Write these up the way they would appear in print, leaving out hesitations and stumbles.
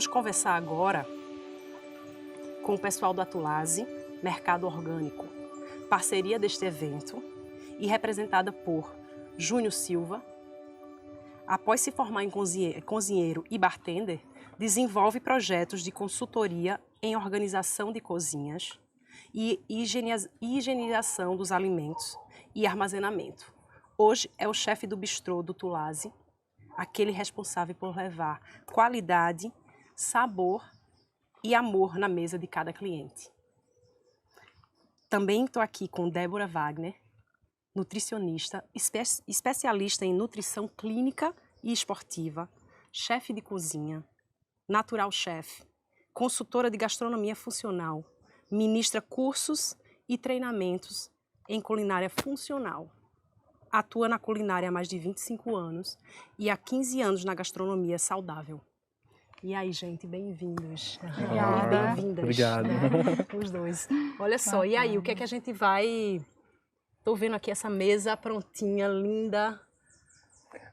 Vamos conversar agora com o pessoal do Atulase, Mercado Orgânico, parceria deste evento e representada por Júnior Silva. Após se formar em cozinheiro e bartender, desenvolve projetos de consultoria em organização de cozinhas e higienização dos alimentos e armazenamento. Hoje é o chefe do bistrô do Tulase, aquele responsável por levar qualidade, sabor e amor na mesa de cada cliente. Também estou aqui com Débora Wagner, nutricionista, especialista em nutrição clínica e esportiva, chefe de cozinha, natural chef, consultora de gastronomia funcional, ministra cursos e treinamentos em culinária funcional. Atua na culinária há mais de 25 anos e há 15 anos na gastronomia saudável. E aí, gente, bem-vindos. Obrigada. Bem-vindas. Obrigado. Né? Os dois. Olha só, e aí, o que é que a gente vai... Tô vendo aqui essa mesa prontinha, linda.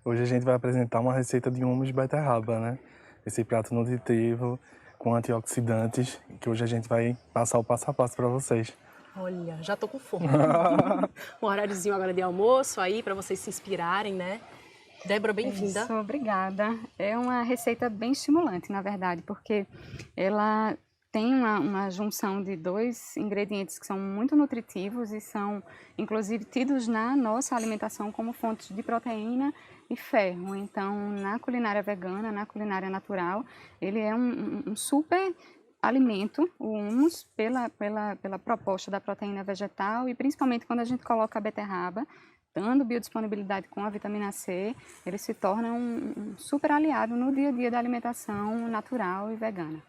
Hoje a gente vai apresentar uma receita de hummus de beterraba, né? Esse prato nutritivo com antioxidantes, que hoje a gente vai passar o passo a passo para vocês. Olha, já tô com fome. Um horáriozinho agora de almoço aí, para vocês se inspirarem, né? Débora, bem-vinda. Isso, obrigada. É uma receita bem estimulante, na verdade, porque ela tem uma junção de dois ingredientes que são muito nutritivos e são, inclusive, tidos na nossa alimentação como fontes de proteína e ferro. Então, na culinária vegana, na culinária natural, ele é um super alimento, o hummus, pela proposta da proteína vegetal e principalmente quando a gente coloca a beterraba, dando biodisponibilidade com a vitamina C, ele se torna um super aliado no dia a dia da alimentação natural e vegana.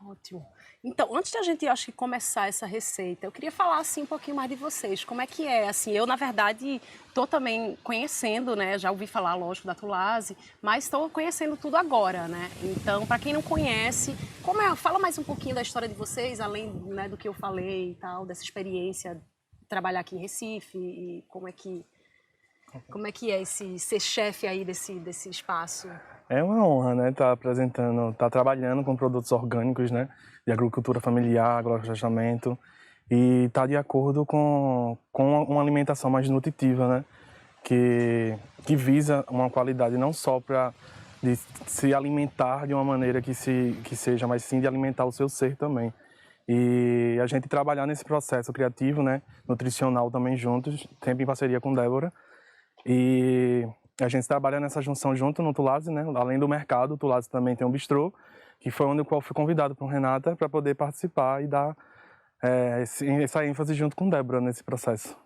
Ótimo. Então, antes da gente, acho que começar essa receita, eu queria falar assim um pouquinho mais de vocês. Como é que é? Assim, eu, na verdade, estou também conhecendo, né? Já ouvi falar, lógico, da Tulase, mas estou conhecendo tudo agora, né? Então, para quem não conhece, como é? Fala mais um pouquinho da história de vocês, além, né, do que eu falei e tal, dessa experiência de trabalhar aqui em Recife e como é que é esse ser chefe aí desse espaço? É uma honra, né, estar trabalhando com produtos orgânicos, né, de agricultura familiar, agroflorestamento, e estar de acordo com uma alimentação mais nutritiva, né, que visa uma qualidade não só de se alimentar de uma maneira que seja, mas sim de alimentar o seu ser também. E a gente trabalhar nesse processo criativo, né, nutricional também juntos, sempre em parceria com Débora, e a gente trabalha nessa junção junto no Tulase, né? Além do mercado, o Tulase também tem um bistrô, que foi onde eu fui convidado por Renata para poder participar e dar essa ênfase junto com Débora nesse processo.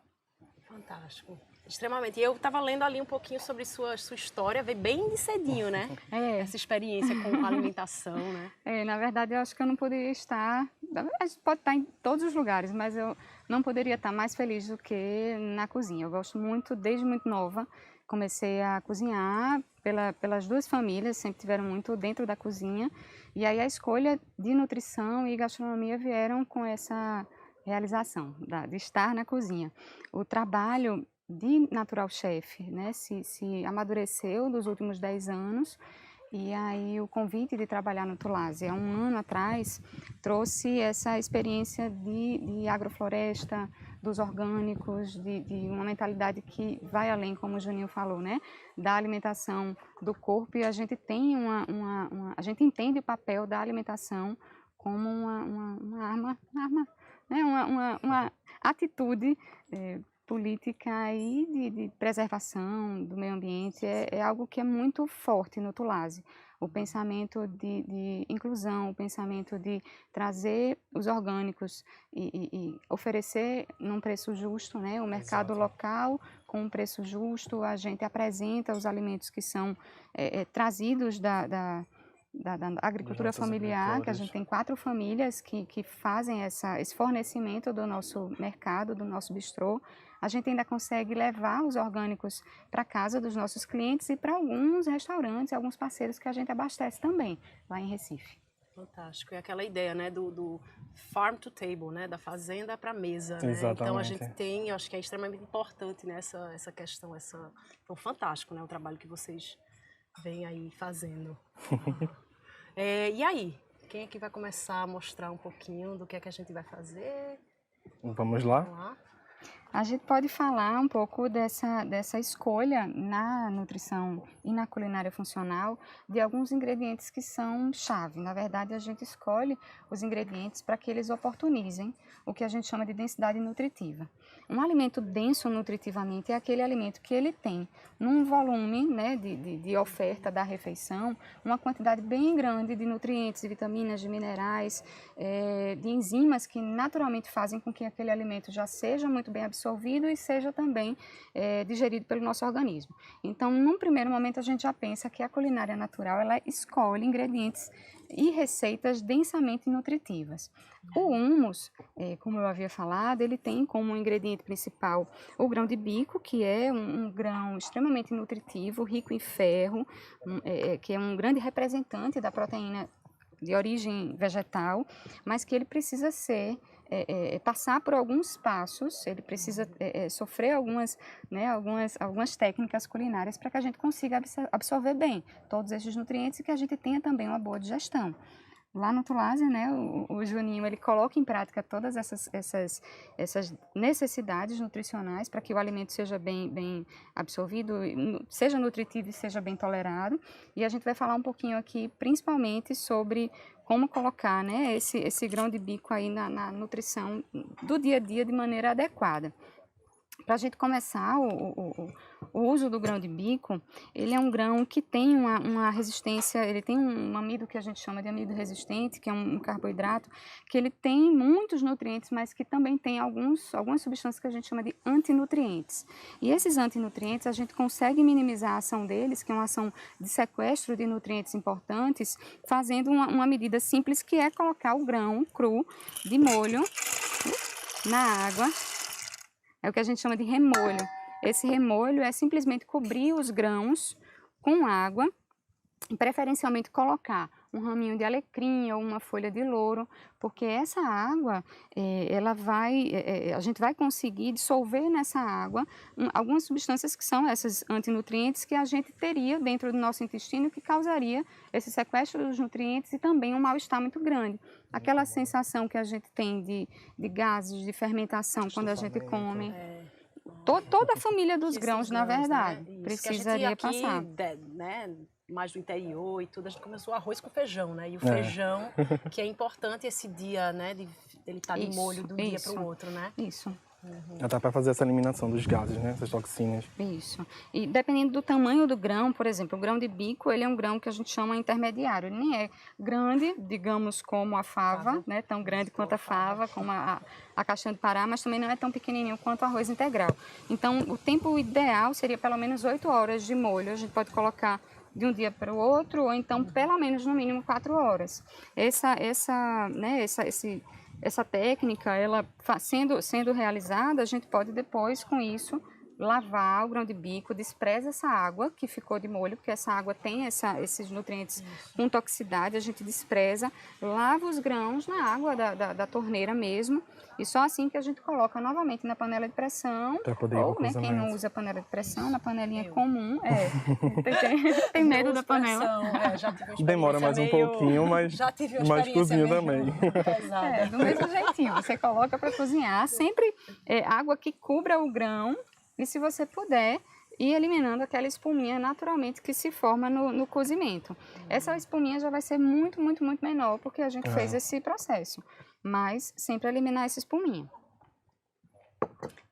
Fantástico. Extremamente. E eu estava lendo ali um pouquinho sobre sua história, veio bem de cedinho, né? Essa experiência com a alimentação, né? Na verdade, eu acho que eu não poderia estar... A gente pode estar em todos os lugares, mas eu não poderia estar mais feliz do que na cozinha. Eu gosto muito, desde muito nova, comecei a cozinhar pelas duas famílias, sempre tiveram muito dentro da cozinha. E aí a escolha de nutrição e gastronomia vieram com essa realização de estar na cozinha. O trabalho de Natural Chef, né, se amadureceu nos últimos 10 anos, e aí o convite de trabalhar no Tulase, há um ano atrás, trouxe essa experiência de agrofloresta, dos orgânicos, de uma mentalidade que vai além, como o Juninho falou, né, da alimentação do corpo, e a gente tem a gente entende o papel da alimentação como uma arma, né, uma atitude política aí de preservação do meio ambiente é algo que é muito forte no Tulase. O pensamento de inclusão, o pensamento de trazer os orgânicos e oferecer num preço justo, né? O mercado local com um preço justo, a gente apresenta os alimentos que são trazidos da agricultura familiar, que a gente tem 4 famílias que fazem esse fornecimento do nosso mercado, do nosso bistrô. A gente ainda consegue levar os orgânicos para casa dos nossos clientes e para alguns restaurantes, alguns parceiros que a gente abastece também, lá em Recife. Fantástico. É aquela ideia, né, do farm to table, né, da fazenda para a mesa, né? Exatamente. Então a gente tem, eu acho que é extremamente importante, né, essa questão, então fantástico, né, o trabalho que vocês vêm aí fazendo. E aí, quem é que vai começar a mostrar um pouquinho do que é que a gente vai fazer? Vamos lá? Vamos lá? A gente pode falar um pouco dessa escolha na nutrição e na culinária funcional de alguns ingredientes que são chave. Na verdade, a gente escolhe os ingredientes para que eles oportunizem o que a gente chama de densidade nutritiva. Um alimento denso nutritivamente é aquele alimento que ele tem, num volume, né, de oferta da refeição, uma quantidade bem grande de nutrientes, de vitaminas, de minerais, de enzimas que naturalmente fazem com que aquele alimento já seja muito bem absorvido e seja também digerido pelo nosso organismo. Então, num primeiro momento, a gente já pensa que a culinária natural, ela escolhe ingredientes e receitas densamente nutritivas. O hummus, como eu havia falado, ele tem como ingrediente principal o grão de bico, que é um grão extremamente nutritivo, rico em ferro, que é um grande representante da proteína de origem vegetal, mas que ele precisa passar por alguns passos, ele precisa sofrer algumas técnicas culinárias para que a gente consiga absorver bem todos esses nutrientes e que a gente tenha também uma boa digestão. Lá no Tulase, né, o Juninho, ele coloca em prática todas essas necessidades nutricionais para que o alimento seja bem absorvido, seja nutritivo e seja bem tolerado. E a gente vai falar um pouquinho aqui, principalmente, sobre como colocar, né, esse grão de bico aí na nutrição do dia a dia de maneira adequada. Para a gente começar, o uso do grão de bico, ele é um grão que tem uma resistência, ele tem um amido que a gente chama de amido resistente, que é um carboidrato, que ele tem muitos nutrientes, mas que também tem algumas substâncias que a gente chama de antinutrientes. E esses antinutrientes, a gente consegue minimizar a ação deles, que é uma ação de sequestro de nutrientes importantes, fazendo uma medida simples, que é colocar o grão cru de molho na água. É o que a gente chama de remolho. Esse remolho é simplesmente cobrir os grãos com água, e preferencialmente colocar um raminho de alecrim ou uma folha de louro, porque essa água, a gente vai conseguir dissolver nessa água algumas substâncias que são essas antinutrientes que a gente teria dentro do nosso intestino, que causaria esse sequestro dos nutrientes e também um mal-estar muito grande. Aquela sensação que a gente tem de gases, de fermentação quando a gente come. Toda a família dos grãos, na verdade, né? Precisaria passar. Né, mais do interior e tudo, a gente começou arroz com feijão, né? E o feijão, que é importante esse dia, né? Ele estar de molho de um dia para o outro, né? Isso. Até para fazer essa eliminação dos gases, né? Essas toxinas. Isso. E dependendo do tamanho do grão, por exemplo, o grão de bico, ele é um grão que a gente chama intermediário. Ele nem é grande, digamos, como a fava, né? Tão grande quanto a fava, como a castanha do Pará, mas também não é tão pequenininho quanto o arroz integral. Então, o tempo ideal seria pelo menos 8 horas de molho. A gente pode colocar de um dia para o outro, ou então pelo menos no mínimo 4 horas. Essa técnica, ela sendo realizada, a gente pode depois, com isso, lavar o grão de bico, despreza essa água que ficou de molho, porque essa água tem esses nutrientes com toxicidade, a gente despreza, lava os grãos na água da torneira mesmo, e só assim que a gente coloca novamente na panela de pressão, ou né, quem não usa panela de pressão, na panelinha comum, tem medo da panela. Já tive uma demora mais um pouquinho, mas mais cozinha também. Do mesmo jeitinho, você coloca para cozinhar, sempre água que cubra o grão, e se você puder, ir eliminando aquela espuminha naturalmente que se forma no cozimento. Essa espuminha já vai ser muito, muito, muito menor, porque a gente fez esse processo. Mas sempre eliminar essa espuminha.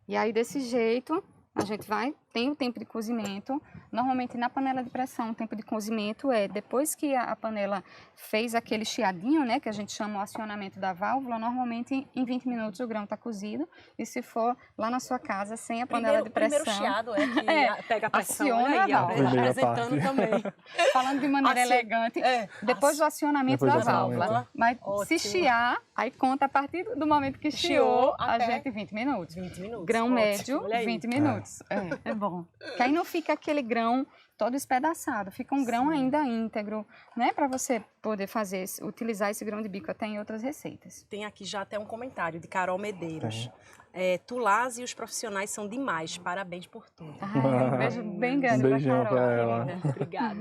E aí, desse jeito, a gente tem o tempo de cozimento. Normalmente, na panela de pressão, o tempo de cozimento é depois que a panela fez aquele chiadinho, né, que a gente chama o acionamento da válvula, normalmente em 20 minutos o grão está cozido. E se for lá na sua casa, sem a panela de pressão... Primeiro chiado que pega a pressão, aciona aí, a válvula. Apresentando também. Falando de maneira elegante, depois do acionamento da válvula. Mas se chiar, aí conta a partir do momento que chiou, a gente 20 minutos. 20 minutos. Grão médio, 20 minutos. É bom. Que aí não fica aquele grão todo espedaçado, fica um grão ainda íntegro, né? Para você poder utilizar esse grão de bico até em outras receitas. Tem aqui já até um comentário de Carol Medeiros. Tulase e os profissionais são demais, parabéns por tudo. Um beijo bem grande Beijão pra Carol. pra ela. Obrigada.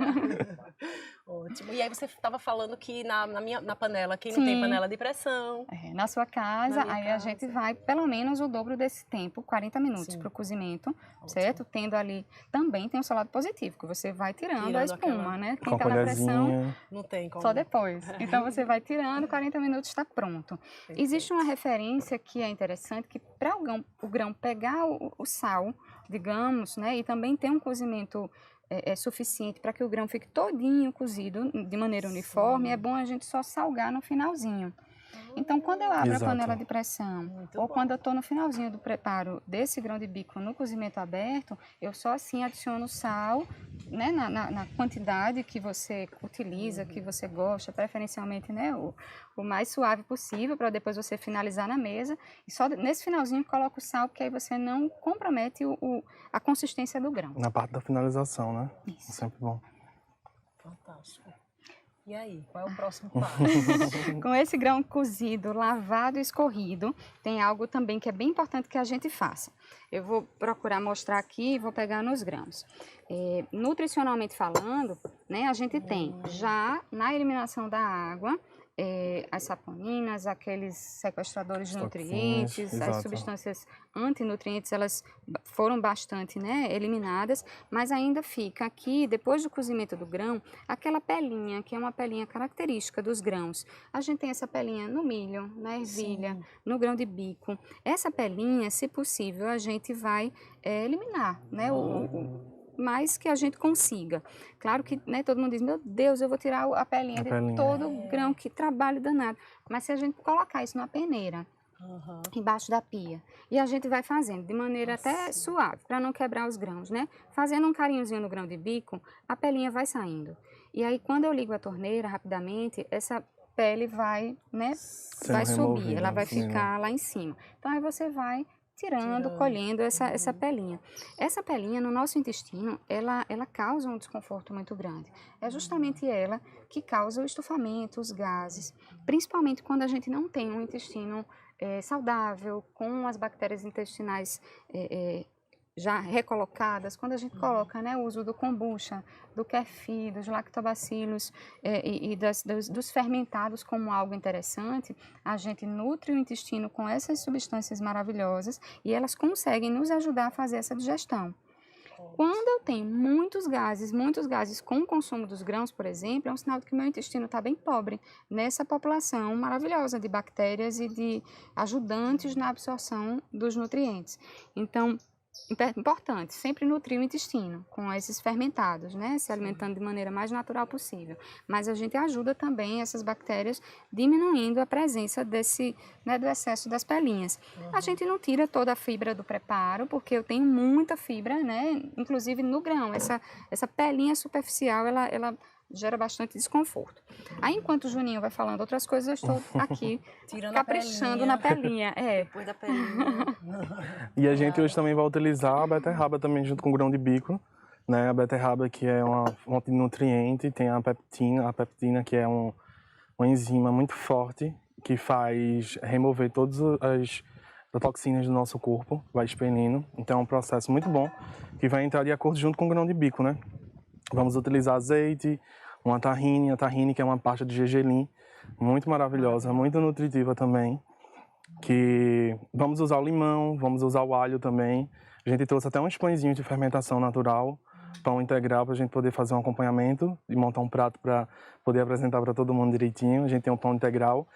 Ótimo. E aí você estava falando que na panela, quem não tem Sim. panela de pressão. Na sua casa, minha aí a casa. gente vai pelo menos o dobro desse tempo, 40 minutos Sim. para o cozimento, certo? Tendo ali, também tem o seu lado positivo, que você vai tirando a espuma, aquela- né? Com Quem a tá na pressão, colherzinha. Não tem como. só depois. Então você vai tirando, 40 minutos está pronto. Existe uma referência que é interessante, que para o grão pegar o sal, digamos, né? E também ter um cozimento suficiente para que o grão fique todinho cozido de maneira uniforme, é bom a gente só salgar no finalzinho. Então, quando eu abro Exato. a panela de pressão, Muito ou bom. quando eu estou no finalzinho do preparo desse grão de bico no cozimento aberto, eu só assim adiciono sal, né, na quantidade que você utiliza, que você gosta, preferencialmente, né, o mais suave possível, para depois você finalizar na mesa. E só nesse finalzinho coloco o sal, porque aí você não compromete a consistência do grão. Na parte da finalização, né? Isso. É sempre bom. Fantástico. E aí, qual é o próximo passo? Com esse grão cozido, lavado e escorrido, tem algo também que é bem importante que a gente faça. Eu vou procurar mostrar aqui e vou pegar nos grãos. Nutricionalmente falando, né, a gente tem já na eliminação da água, as saponinas, aqueles sequestradores de Toxinhas, nutrientes, as exato. substâncias antinutrientes, elas foram bastante, né, eliminadas, mas ainda fica aqui, depois do cozimento do grão, aquela pelinha, que é uma pelinha característica dos grãos. A gente tem essa pelinha no milho, na ervilha, no grão de bico. Essa pelinha, se possível, a gente vai eliminar, né, o mais que a gente consiga. Claro que, né, todo mundo diz, meu Deus, eu vou tirar a pelinha de todo o grão, que trabalho danado. Mas se a gente colocar isso na peneira, embaixo da pia, e a gente vai fazendo de maneira até suave, para não quebrar os grãos, né? Fazendo um carinhozinho no grão de bico, a pelinha vai saindo. E aí, quando eu ligo a torneira rapidamente, essa pele vai, né, vai subir, ela vai ficar lá em cima. Então, aí você vai tirando, colhendo essa pelinha. Essa pelinha no nosso intestino, ela causa um desconforto muito grande. É justamente ela que causa o estufamento, os gases, principalmente quando a gente não tem um intestino saudável, com as bactérias intestinais já recolocadas. Quando a gente coloca, né, o uso do kombucha, do kefir, dos lactobacilos e dos fermentados como algo interessante, a gente nutre o intestino com essas substâncias maravilhosas e elas conseguem nos ajudar a fazer essa digestão. Quando eu tenho muitos gases com o consumo dos grãos, por exemplo, é um sinal de que meu intestino está bem pobre nessa população maravilhosa de bactérias e de ajudantes na absorção dos nutrientes. Então, importante, sempre nutrir o intestino com esses fermentados, né? Se alimentando de maneira mais natural possível. Mas a gente ajuda também essas bactérias diminuindo a presença desse, né, do excesso das pelinhas. A gente não tira toda a fibra do preparo, porque eu tenho muita fibra, né? Inclusive no grão. Essa pelinha superficial, ela gera bastante desconforto. Aí, enquanto o Juninho vai falando outras coisas, eu estou aqui caprichando na pelinha. Depois da pelinha. E a gente hoje também vai utilizar a beterraba também junto com o grão de bico, né? A beterraba que é uma fonte de nutriente, tem a peptina que é uma enzima muito forte que faz remover todas as toxinas do nosso corpo, vai expelindo. Então é um processo muito bom que vai entrar de acordo junto com o grão de bico, né? Vamos utilizar azeite, uma tahine, a tahine que é uma pasta de gergelim, muito maravilhosa, muito nutritiva também. Que vamos usar o limão, vamos usar o alho também. A gente trouxe até uns pãezinhos de fermentação natural, pão integral para a gente poder fazer um acompanhamento e montar um prato para poder apresentar para todo mundo direitinho. A gente tem um pão integral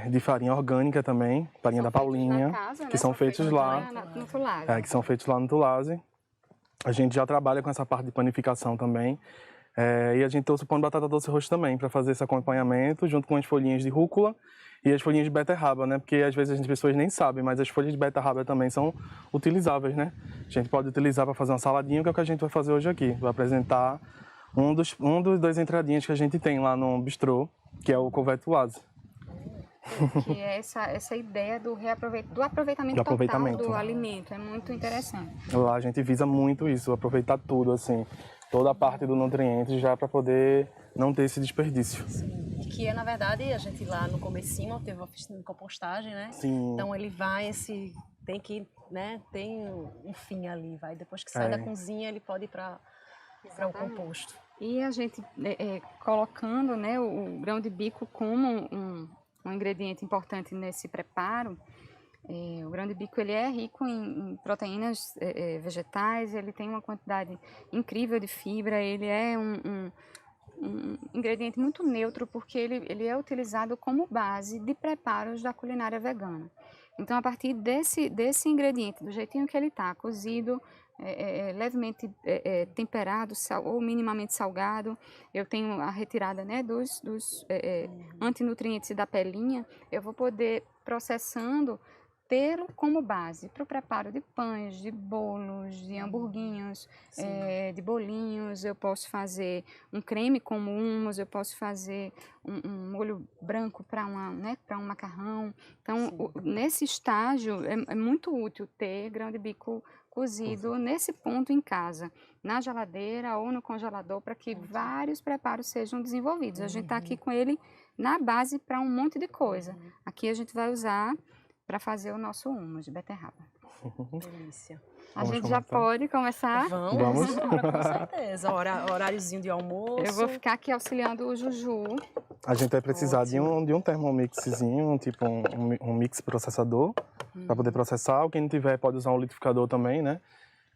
de farinha orgânica também, farinha da Paulinha, casa, que né? são feitos lá, no Tulase. que são feitos lá no Tulase. A gente já trabalha com essa parte de panificação também. E a gente trouxe o pão de batata doce roxo também para fazer esse acompanhamento, junto com as folhinhas de rúcula e as folhinhas de beterraba, né? Porque às vezes as pessoas nem sabem, mas as folhas de beterraba também são utilizáveis, né? A gente pode utilizar para fazer uma saladinha, que é o que a gente vai fazer hoje aqui. Vai apresentar um dos dois entradinhos que a gente tem lá no bistrô, que é o couvé Tulase. Que é essa ideia do aproveitamento total do alimento. É muito interessante. Lá a gente visa muito isso, aproveitar tudo, assim, toda a parte do nutriente já para poder não ter esse desperdício. Sim. Que é, na verdade, a gente lá no comecinho teve uma oficina de compostagem, né? Sim. Então ele vai, tem que, né, tem um fim ali, vai. Depois que sai da cozinha, ele pode ir para o composto. E a gente colocando, né, o grão de bico como um ingrediente importante nesse preparo. O grão de bico ele é rico em proteínas vegetais, ele tem uma quantidade incrível de fibra, ele é um ingrediente muito neutro porque ele é utilizado como base de preparos da culinária vegana. Então, a partir desse ingrediente, do jeitinho que ele está, cozido, levemente temperado ou minimamente salgado, eu tenho a retirada, né, dos antinutrientes da pelinha, eu vou poder processando ter como base para o preparo de pães, de bolos, de hamburguinhos, de bolinhos. Eu posso fazer um creme como hummus, eu posso fazer um molho branco para um macarrão. Então, nesse estágio, é muito útil ter grão de bico cozido nesse ponto em casa, na geladeira ou no congelador, para que vários preparos sejam desenvolvidos. A gente está aqui com ele na base para um monte de coisa. Aqui a gente vai usar para fazer o nosso hummus de beterraba. Delícia. A gente já pode começar? Vamos. Com certeza. Horáriozinho de almoço. Eu vou ficar aqui auxiliando o Juju. A gente vai precisar de um Thermomixzinho, tipo um mix processador, para poder processar. Quem não tiver pode usar um liquidificador também, né?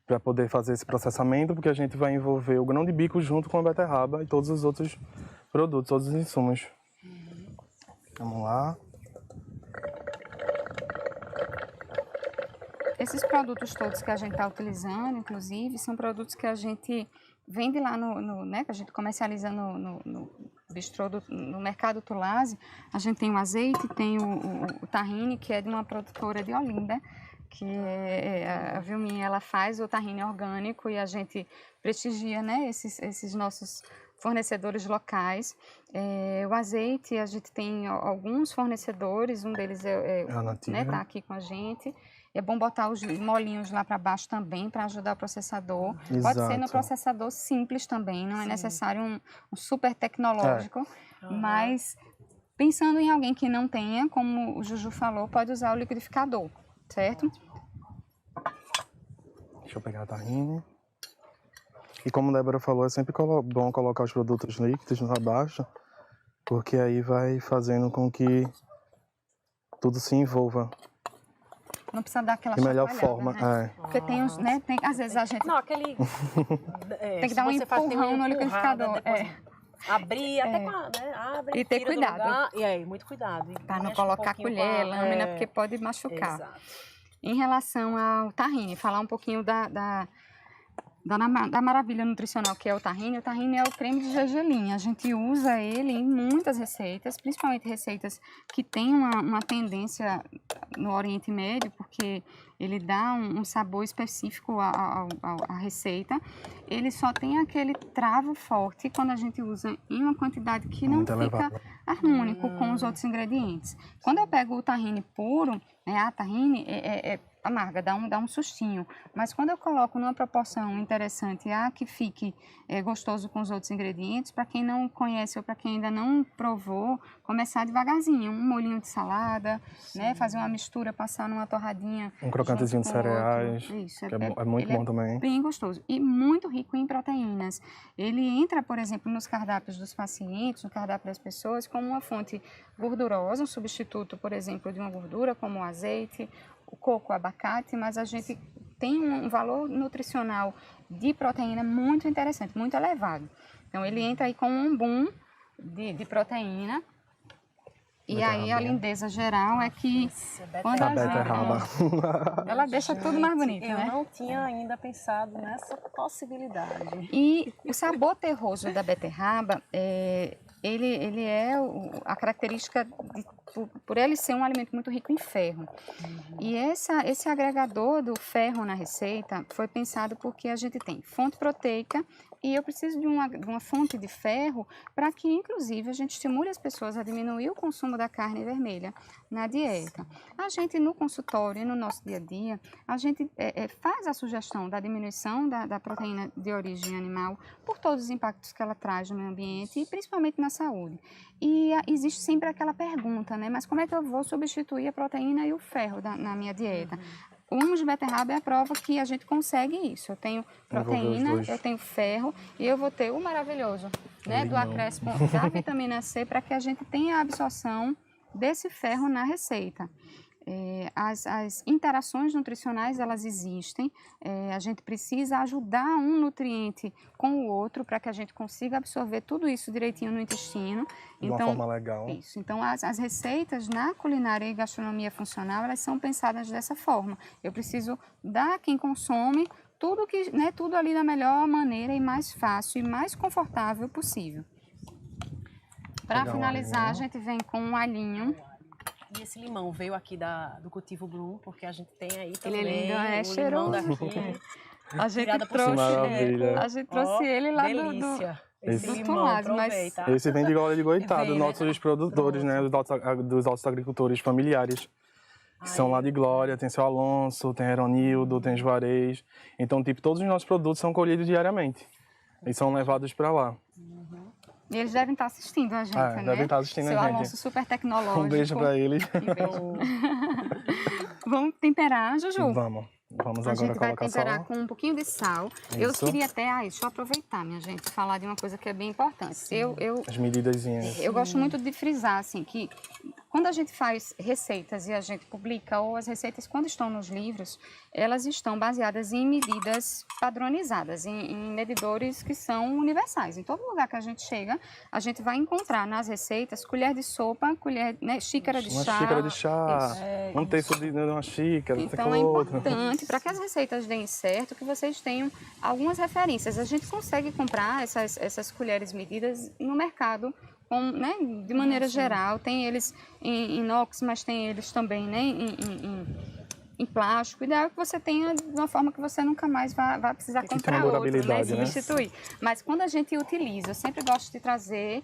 Para poder fazer esse processamento, porque a gente vai envolver o grão de bico junto com a beterraba e todos os outros produtos, todos os insumos. Vamos lá. Esses produtos todos que a gente está utilizando, inclusive, são produtos que a gente vende lá né, que a gente comercializa no bistrô, no mercado Tulase. A gente tem o azeite, tem o tahine, que é de uma produtora de Olinda, que a Vilminha, ela faz o tahine orgânico e a gente prestigia, né, esses nossos fornecedores locais. O azeite, a gente tem alguns fornecedores, um deles tá aqui com a gente. É bom botar os molinhos lá para baixo também, para ajudar o processador. Exato. Pode ser no processador simples também, não é necessário um super tecnológico. Mas, pensando em alguém que não tenha, como o Juju falou, pode usar o liquidificador, certo? Deixa eu pegar a tahine. E como a Débora falou, é sempre bom colocar os produtos líquidos lá abaixo, porque aí vai fazendo com que tudo se envolva. Não precisa dar aquela de melhor chacoalhada, forma, né? Porque tem uns, né? Às vezes a gente... Não, aquele... tem que dar um empurrão no liquidificador. Abrir, até com a, né? Abre, e ter cuidado. E aí, muito cuidado. Para não colocar colher, lâmina, porque pode machucar. Exato. Em relação ao tahine, falar um pouquinho da maravilha nutricional que é o tahine. O tahine é o creme de gergelim. A gente usa ele em muitas receitas, principalmente receitas que têm uma tendência no Oriente Médio, porque ele dá um sabor específico à receita. Ele só tem aquele travo forte quando a gente usa em uma quantidade que não fica harmônico com os outros ingredientes. Quando eu pego o tahine puro, a tahine amarga, dá um sustinho. Mas quando eu coloco numa proporção interessante, que fique gostoso com os outros ingredientes, para quem não conhece ou para quem ainda não provou, começar devagarzinho. Um molhinho de salada, né, fazer uma mistura, passar numa torradinha. Um crocantezinho de cereais, isso, que é muito bom também. Bem gostoso e muito rico em proteínas. Ele entra, por exemplo, nos cardápios dos pacientes, no cardápio das pessoas, como uma fonte gordurosa, um substituto, por exemplo, de uma gordura, como o azeite, o coco, o abacate, mas a gente tem um valor nutricional de proteína muito interessante, muito elevado. Então, ele entra aí com um boom de proteína. E aí, a lindeza geral é que quando a beterraba. Ela deixa tudo mais bonito, eu né? não tinha ainda pensado nessa possibilidade. E o sabor terroso da beterraba, ele é a característica por ele ser um alimento muito rico em ferro. E esse agregador do ferro na receita foi pensado porque a gente tem fonte proteica e eu preciso de uma fonte de ferro para que, inclusive, a gente estimule as pessoas a diminuir o consumo da carne vermelha na dieta. A gente, no consultório e no nosso dia a dia, a gente faz a sugestão da diminuição da proteína de origem animal por todos os impactos que ela traz no meio ambiente e principalmente na saúde. E existe sempre aquela pergunta, né? Mas como é que eu vou substituir a proteína e o ferro na minha dieta? o humus de beterraba é a prova que a gente consegue isso. Eu tenho proteína, eu tenho ferro e eu vou ter o maravilhoso, né, do acréscimo da vitamina C para que a gente tenha a absorção desse ferro na receita. As interações nutricionais, elas existem, a gente precisa ajudar um nutriente com o outro para que a gente consiga absorver tudo isso direitinho no intestino. De uma forma legal. Isso. Então, as receitas na culinária e gastronomia funcional, elas são pensadas dessa forma. Eu preciso dar a quem consome tudo, tudo ali da melhor maneira e mais fácil e mais confortável possível. Para finalizar, a gente vem com um alhinho. E esse limão veio aqui do cultivo Bloom, porque a gente tem aí também ele é lindo, é o cheiroso. limão daqui. A gente trouxe ele lá delícia. Esse do limão, Tulase, aproveita. Esse vem de Glória de Goitá, dos Vem, nossos produtores, né? Dos nossos agricultores familiares. Que são lá de Glória, tem seu Alonso, tem Heronildo, tem Juarez. Então, tipo, todos os nossos produtos são colhidos diariamente. E são levados para lá. E eles devem estar assistindo a gente, né? Devem estar assistindo Seu a gente. Alonso super tecnológico. Um beijo para eles. Vamos temperar, Juju? Vamos agora a gente vai colocar temperar sal. com um pouquinho de sal. Isso. Eu queria até, deixa eu aproveitar, minha gente, falar de uma coisa que é bem importante. As medidazinhas. Eu gosto muito de frisar, assim, que quando a gente faz receitas e a gente publica, ou as receitas quando estão nos livros, elas estão baseadas em medidas padronizadas, em medidores que são universais. Em todo lugar que a gente chega, a gente vai encontrar nas receitas colher de sopa, xícara de chá. Uma xícara de chá, um terço de uma xícara, então é importante, para que as receitas deem certo, que vocês tenham algumas referências. A gente consegue comprar essas colheres medidas no mercado, de maneira geral. Tem eles em inox, mas tem eles também em plástico. O ideal é que você tenha de uma forma que você nunca mais vai precisar comprar outro, substituir. Mas quando a gente utiliza, eu sempre gosto de trazer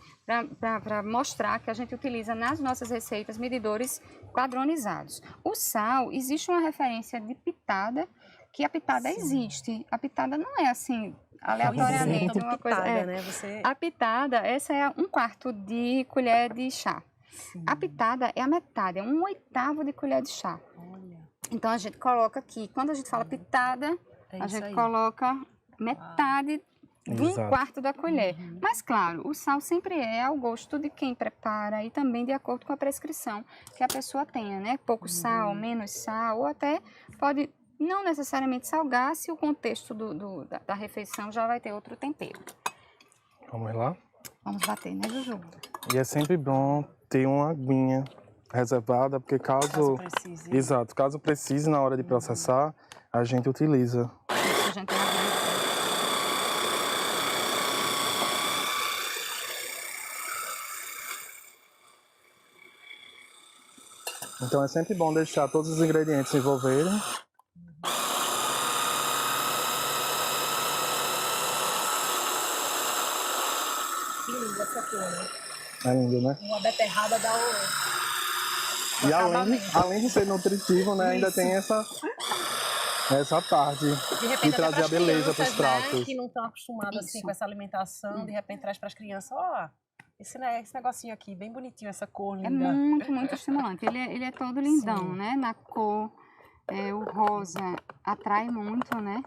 para mostrar que a gente utiliza nas nossas receitas medidores padronizados. O sal, existe uma referência de pitada, que a pitada existe. A pitada não é assim aleatoriamente uma coisa. Né? A pitada, essa é 1/4 de colher de chá. Sim. A pitada é a metade, é 1/8 de colher de chá. Olha. Então a gente coloca aqui, quando a gente fala pitada, a gente coloca metade de 1/4 da colher. Mas claro, o sal sempre é ao gosto de quem prepara e também de acordo com a prescrição que a pessoa tenha, né? Pouco sal, menos sal, ou até pode não necessariamente salgar se o contexto da refeição já vai ter outro tempero. Vamos lá? Vamos bater, né, Juju? E é sempre bom ter uma aguinha reservada, porque caso precise. Exato, caso precise na hora de processar, a gente utiliza. Isso, a gente tem Então é sempre bom deixar todos os ingredientes se envolverem. Que linda essa cor, né? É lindo, né? Uma beterraba dá E além de ser nutritivo, né, ainda tem essa parte de trazer a beleza para os pratos. Né, que não estão acostumados assim, com essa alimentação, de repente traz para as crianças, esse negocinho aqui, bem bonitinho, essa cor linda. É muito, muito estimulante. Ele é todo lindão, né? Na cor, o rosa atrai muito, né?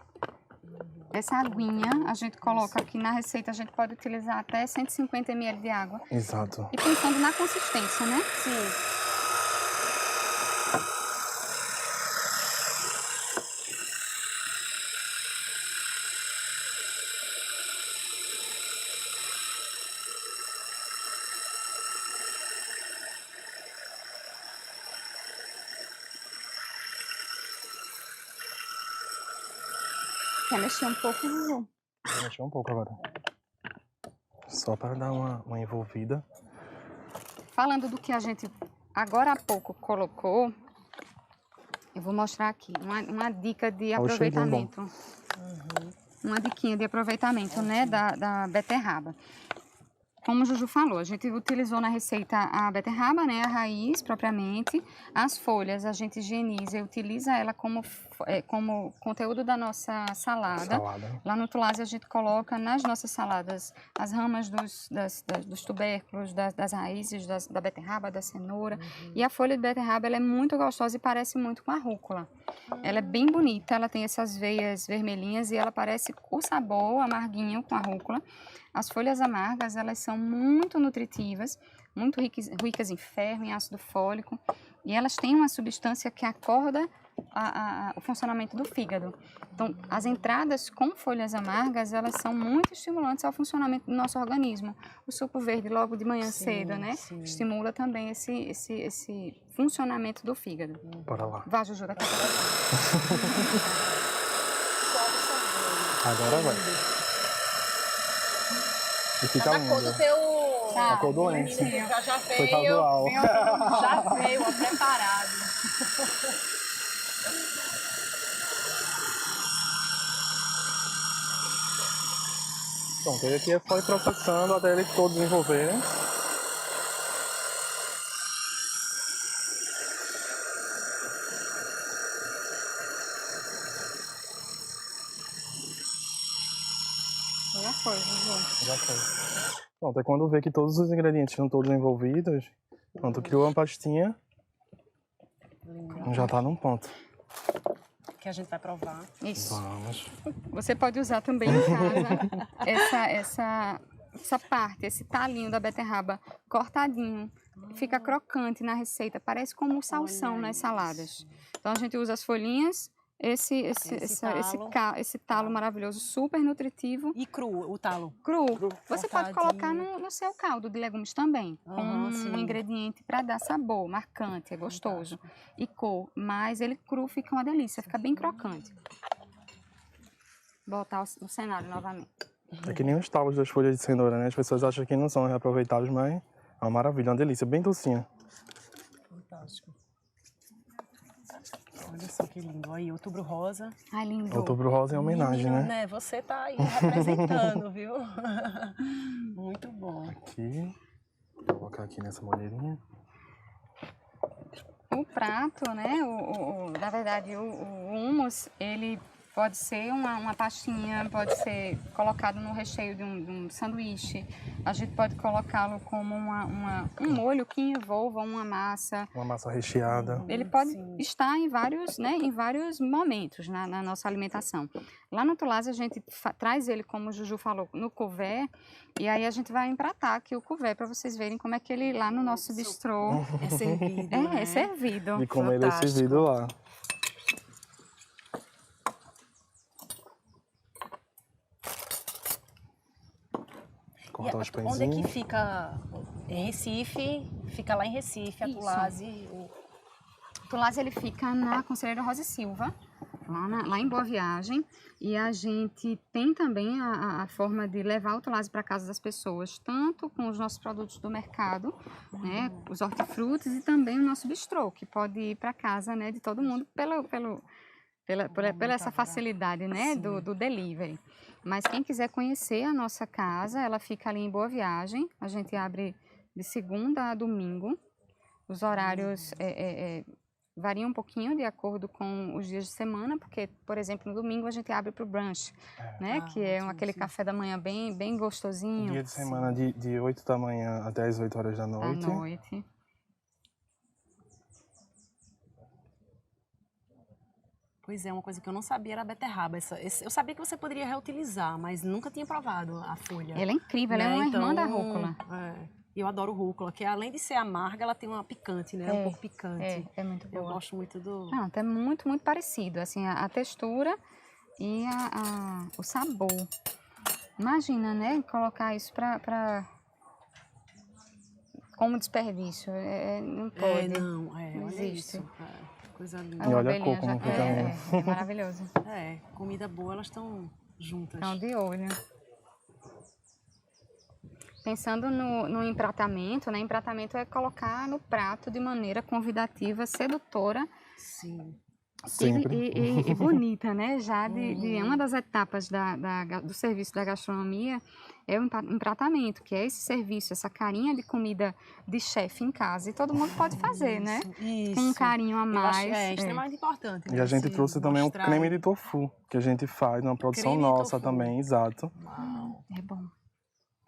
Essa aguinha a gente coloca aqui na receita, a gente pode utilizar até 150 ml de água. Exato. E pensando na consistência, né? Sim. Quer mexer um pouco, Juju? Vou mexer um pouco agora. Só para dar uma envolvida. Falando do que a gente agora há pouco colocou, eu vou mostrar aqui uma dica de aproveitamento. Uma diquinha de aproveitamento, né, da beterraba. Como o Juju falou, a gente utilizou na receita a beterraba, né, a raiz propriamente. As folhas a gente higieniza e utiliza ela como como conteúdo da nossa salada. Lá no Tulase a gente coloca nas nossas saladas as ramas dos tubérculos, das raízes, da beterraba, da cenoura. E a folha de beterraba ela é muito gostosa e parece muito com a rúcula. Ela é bem bonita, ela tem essas veias vermelhinhas e ela parece o sabor amarguinho com a rúcula. As folhas amargas, elas são muito nutritivas, muito ricas em ferro, em ácido fólico, e elas têm uma substância que acorda o funcionamento do fígado. Então, as entradas com folhas amargas, elas são muito estimulantes ao funcionamento do nosso organismo. O suco verde, logo de manhã cedo, né? Sim. Estimula também esse funcionamento do fígado. Bora lá. Vá, Juju, daqui a pouco. Agora vai. E fica Tá lindo. da cor do teu... A cor do lenço. Já Foi veio, casual. já veio, ó, preparado. Pronto, ele aqui foi processando até ele todo desenvolver. Já foi, Juju. Já foi. Pronto, é quando vê que todos os ingredientes estão todos envolvidos, pronto, criou uma pastinha, já tá num ponto. Que a gente vai provar. Isso. Vamos. Você pode usar também em casa essa parte, esse talinho da beterraba cortadinho. Fica crocante na receita, parece como salsão Olha nas isso. saladas. Então a gente usa as folhinhas, esse talo maravilhoso, super nutritivo. E cru, o talo. Cru. Você pode colocar cortadinho. no seu caldo de legumes também, como Sim. um ingrediente para dar sabor, marcante, é gostoso. E cor, mas ele cru fica uma delícia, fica bem crocante. Voltar no cenário novamente. É que nem os talos das folhas de cenoura, né? As pessoas acham que não são reaproveitáveis, mas é uma maravilha, uma delícia, bem docinha. Fantástico. Olha só que lindo. Aí, outubro rosa. Ai, lindo. Outubro rosa é homenagem, Menina, né? Você tá aí representando, viu? Muito bom. Aqui, vou colocar aqui nessa molheirinha. O prato, né, na verdade, o hummus, ele pode ser uma pastinha, pode ser colocado no recheio de um sanduíche. A gente pode colocá-lo como um molho que envolva uma massa. Uma massa recheada. Ele pode estar em vários momentos na nossa alimentação. Lá no Tulase a gente traz ele, como o Juju falou, no couvert, e aí a gente vai empratar aqui o couvert para vocês verem como é que ele lá no nosso bistrô É servido, né? é servido. E como ele é Fantástico. servido lá. Cortar os Onde é que pãezinhos. fica? Em Recife? Fica lá em Recife, a Isso. Tulase. O Tulase ele fica na Conselheiro Rosa e Silva, lá em Boa Viagem, e a gente tem também a forma de levar o Tulase para casa das pessoas, tanto com os nossos produtos do mercado, né, os hortifrutis e também o nosso bistrô, que pode ir para casa, né, de todo mundo pela essa facilidade, né, do delivery. Mas quem quiser conhecer a nossa casa, ela fica ali em Boa Viagem, a gente abre de segunda a domingo, os horários variam um pouquinho de acordo com os dias de semana, porque, por exemplo, no domingo a gente abre para o brunch, né? Que é aquele café da manhã bem gostosinho. Dia de semana de 8 da manhã até as 8 horas da noite. À noite. Pois é, uma coisa que eu não sabia era a beterraba. Eu sabia que você poderia reutilizar, mas nunca tinha provado a folha. Ela é incrível, ela é uma irmã da rúcula. Eu adoro rúcula, que além de ser amarga, ela tem uma picante, né? Um pouco picante. É muito boa. Eu gosto muito do... Não, é muito parecido, assim, a textura e o sabor. Imagina, né, colocar isso como desperdício, não pode. Não não olha existe. isso. Coisa linda. E olha a abelhinha cor como fica mesmo. É maravilhoso. Comida boa, elas estão juntas. Estão de olho. Pensando no empratamento, né? Empratamento é colocar no prato de maneira convidativa, sedutora. Sim. Sempre. E bonita, né? Já de uma das etapas do serviço da gastronomia é o empratamento, que é esse serviço, essa carinha de comida de chefe em casa. E todo mundo pode fazer, né? Com um carinho a mais. Eu acho, extremamente importante. E a gente trouxe também um creme de tofu, que a gente faz, uma produção nossa também, exato. Uau. É bom.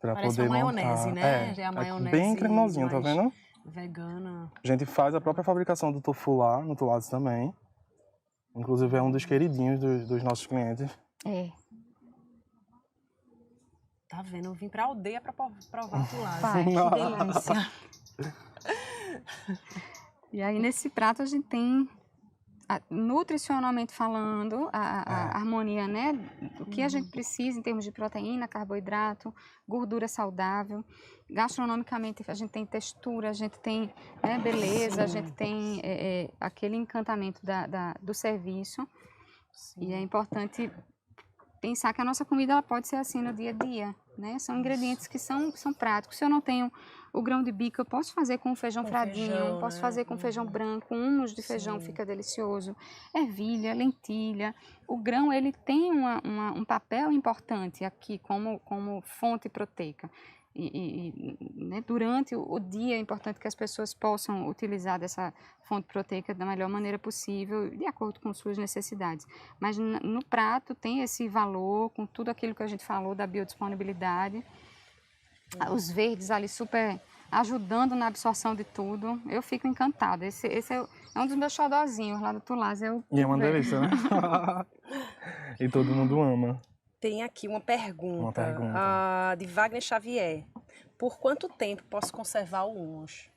Pra Parece poder uma maionese, montar. né? Já é a maionese bem cremosinho, tá vendo? Vegana. A gente faz a própria fabricação do tofu lá, no Tulades também. Inclusive é um dos queridinhos dos nossos clientes. É. Tá vendo? Eu vim pra aldeia pra provar Tulades. Vai. Que delícia. E aí nesse prato a gente tem, nutricionalmente falando, a harmonia, né? Do que a gente precisa em termos de proteína, carboidrato, gordura saudável. Gastronomicamente a gente tem textura, a gente tem, né, beleza, a gente tem aquele encantamento do serviço. Sim. E é importante pensar que a nossa comida ela pode ser assim no dia a dia, né? São ingredientes que são práticos. Se eu não tenho o grão de bico, eu posso fazer com feijão fradinho, posso fazer com feijão branco, hummus de feijão fica delicioso, ervilha, lentilha. O grão ele tem um papel importante aqui como fonte proteica. Né, durante o dia é importante que as pessoas possam utilizar dessa fonte proteica da melhor maneira possível, de acordo com suas necessidades. Mas no prato tem esse valor, com tudo aquilo que a gente falou da biodisponibilidade, os verdes ali super ajudando na absorção de tudo. Eu fico encantada. Esse é um dos meus xodózinhos lá do Tulades. E é uma delícia, né? E todo mundo ama. Tem aqui uma pergunta. De Wagner Xavier. Por quanto tempo posso conservar o hummus?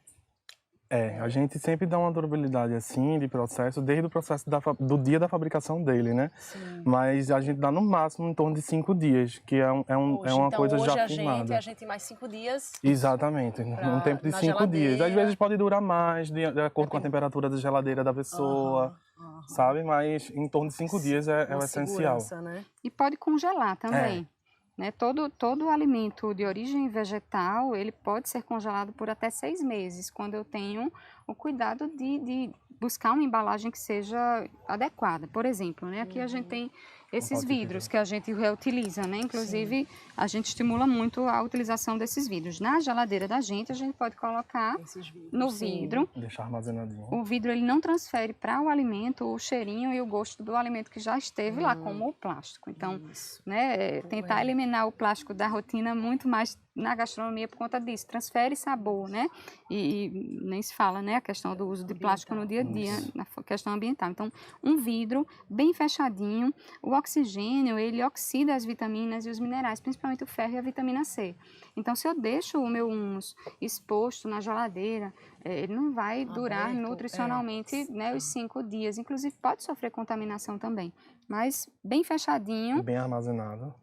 A gente sempre dá uma durabilidade assim de processo, desde o processo do dia da fabricação dele, né? Sim. Mas a gente dá no máximo em torno de 5 dias, que é uma coisa já firmada. A gente mais 5 dias. Exatamente, um tempo de 5 dias. Às vezes pode durar mais, de acordo com a temperatura da geladeira da pessoa, sabe? Mas em torno de 5 dias é o essencial. Né? E pode congelar também. Né? Todo alimento de origem vegetal, ele pode ser congelado por até 6 meses, quando eu tenho o cuidado de buscar uma embalagem que seja adequada. Por exemplo, né? Aqui a gente tem esses vidros que a gente reutiliza, né? Inclusive, a gente estimula muito a utilização desses vidros. Na geladeira da gente, a gente pode colocar no vidro. Deixar armazenadinho. O vidro, ele não transfere para o alimento o cheirinho e o gosto do alimento que já esteve lá, como o plástico. Então, né, tentar eliminar o plástico da rotina muito mais na gastronomia por conta disso. Transfere sabor, né? E nem se fala, né? A questão do uso de plástico no dia a dia, na questão ambiental. Então, um vidro bem fechadinho. O oxigênio, ele oxida as vitaminas e os minerais, principalmente o ferro e a vitamina C. Então, se eu deixo o meu hummus exposto na geladeira, ele não vai durar nutricionalmente, né, os 5 dias. Inclusive, pode sofrer contaminação também. Mas bem fechadinho. Bem armazenado.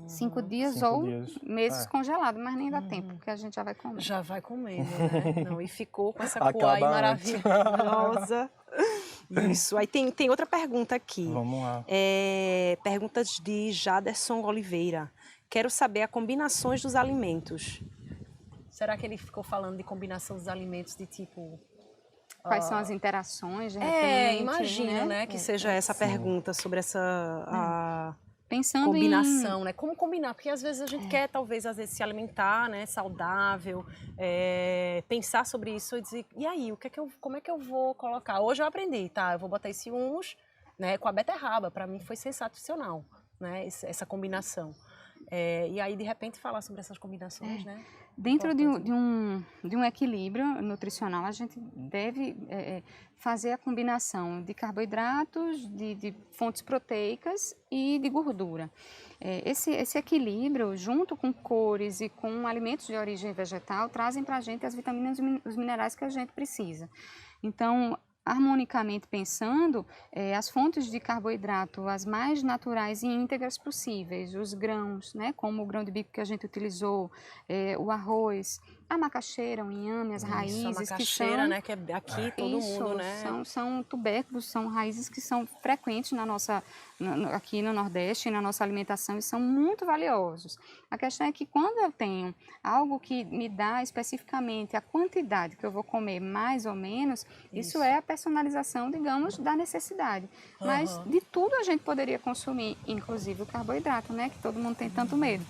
5 dias ou meses congelado, mas nem dá tempo, porque a gente já vai comer. Já vai comendo, né? Não, e ficou com essa cor aí maravilhosa. Isso. Aí tem outra pergunta aqui. Vamos lá. Perguntas de Jaderson Oliveira. Quero saber as combinações dos alimentos. Será que ele ficou falando de combinação dos alimentos de tipo... Quais são as interações, de repente? Imagino, né? Que seja essa pergunta sobre essa... Pensando combinação, né? Como combinar? Porque às vezes a gente quer, talvez, se alimentar, né? Saudável, pensar sobre isso e dizer, e aí, como é que eu vou colocar? Hoje eu aprendi, tá? Eu vou botar esse hummus, né, com a beterraba. Para mim foi sensacional, né? Essa combinação. E aí, de repente, falar sobre essas combinações, né? Dentro de um equilíbrio nutricional, a gente deve fazer a combinação de carboidratos, de fontes proteicas e de gordura. Esse equilíbrio, junto com cores e com alimentos de origem vegetal, trazem para a gente as vitaminas e os minerais que a gente precisa. Então, harmonicamente pensando, as fontes de carboidrato, as mais naturais e íntegras possíveis, os grãos, né, como o grão de bico que a gente utilizou, o arroz, A macaxeira, o inhame, as raízes, a macaxeira, que são... né, que é aqui todo mundo, né? São tubérculos, são raízes que são frequentes na nossa, aqui no Nordeste, na nossa alimentação, e são muito valiosos. A questão é que quando eu tenho algo que me dá especificamente a quantidade que eu vou comer, mais ou menos, isso é a personalização, digamos, da necessidade. Mas de tudo a gente poderia consumir, inclusive o carboidrato, né, que todo mundo tem tanto medo.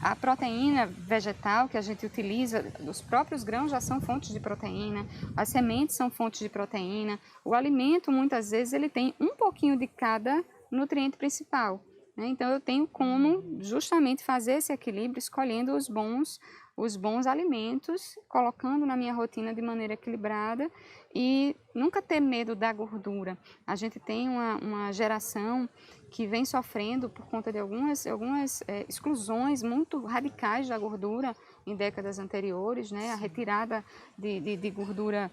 A proteína vegetal que a gente utiliza, os próprios grãos já são fontes de proteína, as sementes são fontes de proteína, o alimento muitas vezes ele tem um pouquinho de cada nutriente principal, né? Então eu tenho como justamente fazer esse equilíbrio escolhendo os bons alimentos, colocando na minha rotina de maneira equilibrada e nunca ter medo da gordura. A gente tem uma geração que vem sofrendo por conta de algumas exclusões muito radicais da gordura em décadas anteriores, né? A retirada de gordura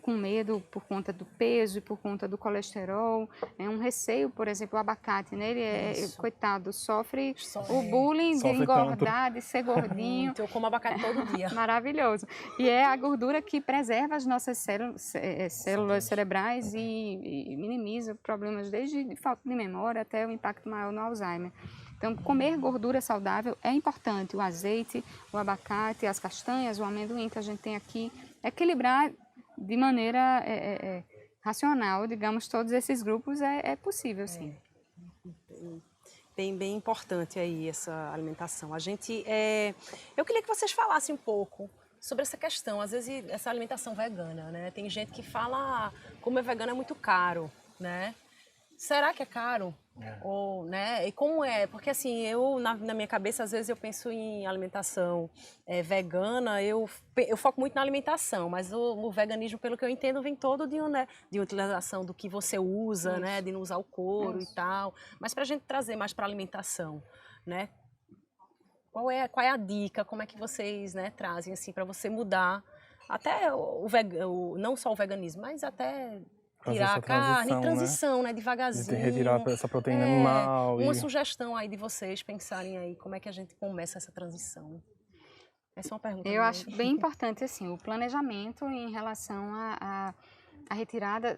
com medo por conta do peso e por conta do colesterol, um receio, por exemplo, o abacate, né? Ele coitado, sofre o bullying de engordar, tanto. De ser gordinho. Eu como abacate todo dia. Maravilhoso. E é a gordura que preserva as nossas células cerebrais e minimiza problemas desde falta de memória até o impacto maior no Alzheimer. Então, comer gordura saudável é importante. O azeite, o abacate, as castanhas, o amendoim que a gente tem aqui. Equilibrar de maneira racional, digamos, todos esses grupos é possível, sim. Bem importante aí essa alimentação. Eu queria que vocês falassem um pouco sobre essa questão, às vezes essa alimentação vegana, né? Tem gente que fala, como é vegano é muito caro, né? Será que é caro? Ou, né? E como é? Porque assim, na minha cabeça, às vezes eu penso em alimentação vegana, eu foco muito na alimentação, mas o veganismo, pelo que eu entendo, vem todo de utilização do que você usa, né? De não usar o couro e tal. Mas para a gente trazer mais para a alimentação, né? Qual é a dica? Como é que vocês, né, trazem assim para você mudar até não só o veganismo, mas até tirar a carne, transição, né, devagarzinho. De retirar essa proteína animal. Uma sugestão aí de vocês pensarem aí como é que a gente começa essa transição. Essa é uma pergunta. Eu acho bem importante assim o planejamento em relação à retirada.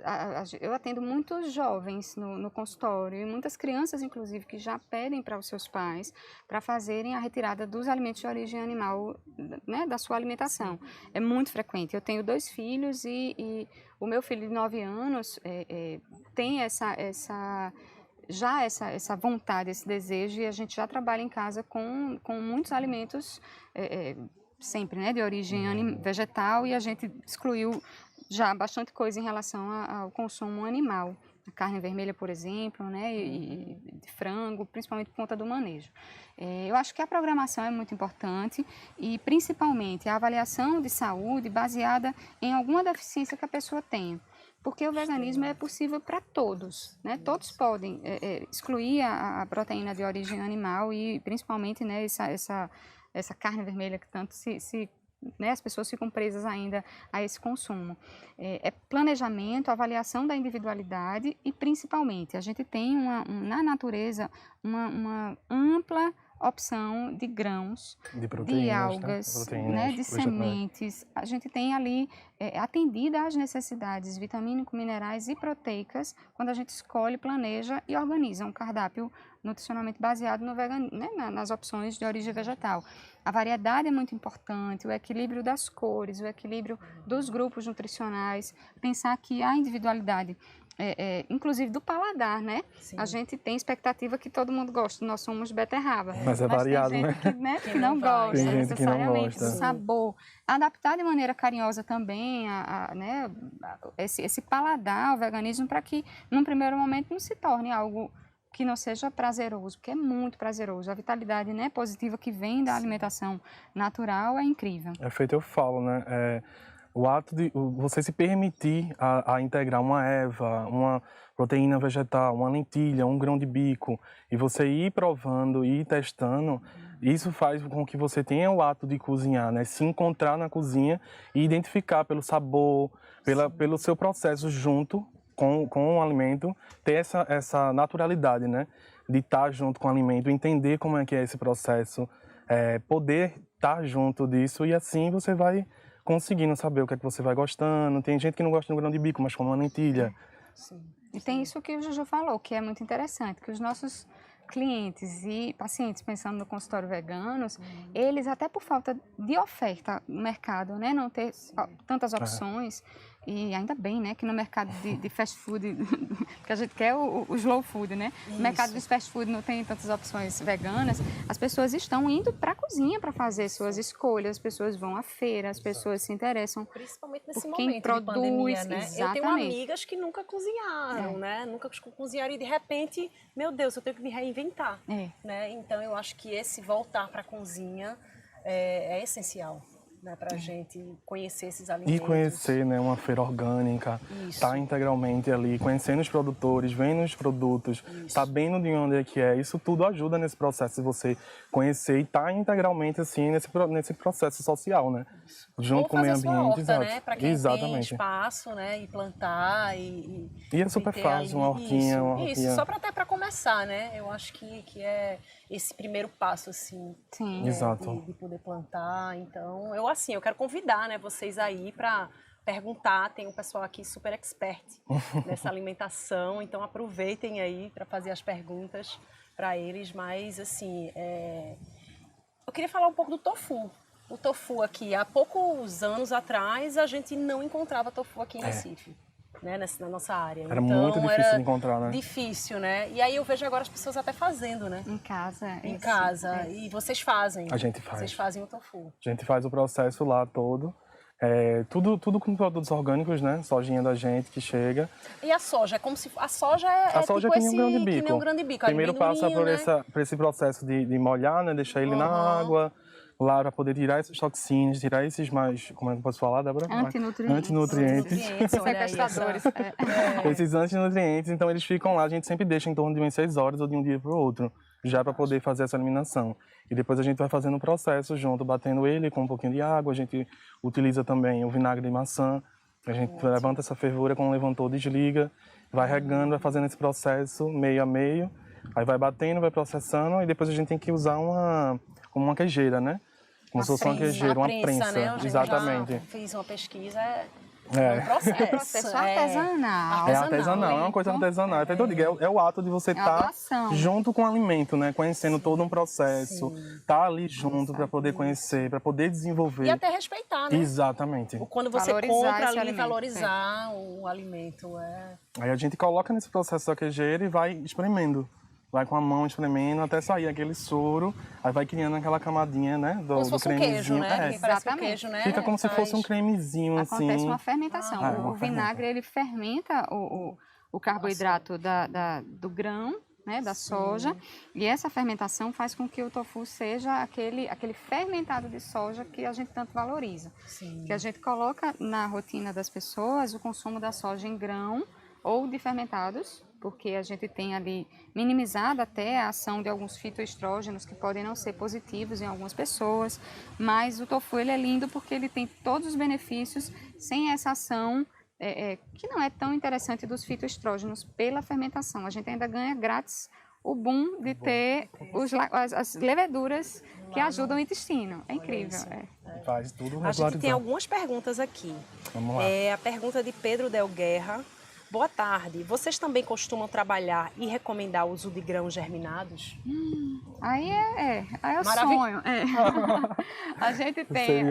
Eu atendo muitos jovens no consultório e muitas crianças, inclusive, que já pedem para os seus pais para fazerem a retirada dos alimentos de origem animal, né, da sua alimentação. É muito frequente. Eu tenho 2 filhos e o meu filho de 9 anos tem essa vontade, esse desejo, e a gente já trabalha em casa com muitos alimentos sempre, né, de origem vegetal, e a gente excluiu já bastante coisa em relação ao consumo animal. A carne vermelha, por exemplo, né, e de frango, principalmente por conta do manejo. Eu acho que a programação é muito importante e, principalmente, a avaliação de saúde baseada em alguma deficiência que a pessoa tenha. Porque o veganismo é possível para todos, né? Todos podem excluir a proteína de origem animal e, principalmente, né, essa carne vermelha que tanto né, as pessoas ficam presas ainda a esse consumo. Planejamento, avaliação da individualidade e, principalmente, a gente tem na natureza uma ampla opção de grãos, de algas, né, de sementes. A gente tem ali atendida às necessidades vitamínicas, minerais e proteicas quando a gente escolhe, planeja e organiza um cardápio nutricionalmente baseado no veganismo, né, nas opções de origem vegetal. A variedade é muito importante, o equilíbrio das cores, o equilíbrio dos grupos nutricionais, pensar que a individualidade inclusive do paladar, né? Sim. A gente tem expectativa que todo mundo gosta, nós somos beterraba. Mas é variado, tem gente né? Que não gosta necessariamente do sabor. Adaptar de maneira carinhosa também né, esse paladar ao veganismo para que, num primeiro momento, não se torne algo que não seja prazeroso, porque é muito prazeroso. A vitalidade, né, positiva que vem da alimentação natural é incrível. É feito, eu falo, né? O ato de você se permitir a integrar uma erva, uma proteína vegetal, uma lentilha, um grão de bico, e você ir provando, ir testando, isso faz com que você tenha o ato de cozinhar, né? Se encontrar na cozinha e identificar pelo sabor, pelo seu processo junto com o alimento, ter essa naturalidade, né? De estar junto com o alimento, entender como é que é esse processo, poder estar junto disso e assim você vai conseguindo saber o que é que você vai gostando. Tem gente que não gosta do grão de bico, mas come uma lentilha. Sim. E tem isso que o Juju falou, que é muito interessante, que os nossos clientes e pacientes, pensando no consultório veganos, eles até por falta de oferta no mercado, né, não ter tantas opções, e ainda bem, né, que no mercado de fast food, que a gente quer o slow food, né, no mercado de fast food não tem tantas opções veganas, as pessoas estão indo para a cozinha para fazer suas escolhas, as pessoas vão à feira, as pessoas se interessam Principalmente nesse por quem momento produz, de pandemia, né? Eu tenho exatamente. amigas que nunca cozinharam, né? Nunca cozinharam e de repente, meu Deus, eu tenho que me reinventar, né? Então eu acho que esse voltar para a cozinha é essencial, né? Para a gente conhecer esses alimentos. E conhecer, né, uma feira orgânica, estar integralmente ali, conhecendo os produtores, vendo os produtos, sabendo de onde é que é. Isso tudo ajuda nesse processo de você conhecer e estar integralmente assim nesse processo social, né? Junto com o meio ambiente, horta, né? Para quem tem exatamente. espaço, né? E plantar E é super fácil, uma hortinha, Isso, só para até para começar, né? Eu acho que é esse primeiro passo, assim, Sim. Exato. De poder plantar. Então, eu quero convidar, né, vocês aí para perguntar. Tem um pessoal aqui super expert nessa alimentação, então aproveitem aí para fazer as perguntas para eles. Mas, assim, eu queria falar um pouco do tofu. O tofu aqui, há poucos anos atrás, a gente não encontrava tofu aqui em Recife. Né, na nossa área. Era muito difícil de encontrar, né? Difícil, né? E aí eu vejo agora as pessoas até fazendo, né? Em casa. Em casa. E vocês fazem. A gente faz. Vocês fazem o tofu. A gente faz o processo lá todo. Tudo com produtos orgânicos, né? Sojinha da gente que chega. E a soja? É como se... A soja é soja tipo é que nem um grão de bico. Que nem um grão de bico. Primeiro passa por, né? por esse processo de molhar, né? Deixar ele na água, lá para poder tirar essas toxinas, tirar esses mais... Como é que eu posso falar, Débora? Antinutrientes. Sequestradores. Esses antinutrientes, então eles ficam lá, a gente sempre deixa em torno de umas 6 horas ou de um dia para o outro, já para poder fazer essa eliminação. E depois a gente vai fazendo o processo junto, batendo ele com um pouquinho de água, a gente utiliza também o vinagre de maçã, a gente levanta essa fervura, quando levantou, desliga, vai regando, vai fazendo esse processo meio a meio, aí vai batendo, vai processando, e depois a gente tem que usar como uma queijeira, né? Como se fosse uma queijeira, uma prensa. Né? Exatamente. Eu já fiz uma pesquisa, um processo. Artesanal. É artesanal, é uma coisa artesanal. Até eu digo, é o ato de você estar junto com o alimento, né? Conhecendo todo um processo, estar ali junto para poder conhecer, para poder desenvolver. E até respeitar, né? Exatamente. Quando você compra ali, valorizar o alimento. Aí a gente coloca nesse processo da queijeira e vai espremendo. Vai com a mão espremendo até sair aquele soro, aí vai criando aquela camadinha, né? Do cremezinho. Queijo, né? Exatamente. Queijo, né? Fica como se fosse um cremezinho, assim. Acontece uma fermentação. O vinagre, ele fermenta o carboidrato do grão, né? Da soja. E essa fermentação faz com que o tofu seja aquele fermentado de soja que a gente tanto valoriza. Que a gente coloca na rotina das pessoas o consumo da soja em grão ou de fermentados, porque a gente tem ali minimizado até a ação de alguns fitoestrógenos que podem não ser positivos em algumas pessoas, mas o tofu ele é lindo porque ele tem todos os benefícios sem essa ação que não é tão interessante dos fitoestrógenos pela fermentação. A gente ainda ganha grátis o boom de ter as leveduras que ajudam o intestino. É incrível. Faz tudo regularizado. A gente tem algumas perguntas aqui. Vamos lá. A pergunta de Pedro Del Guerra. Boa tarde. Vocês também costumam trabalhar e recomendar o uso de grãos germinados? Aí é o sonho. A gente tem.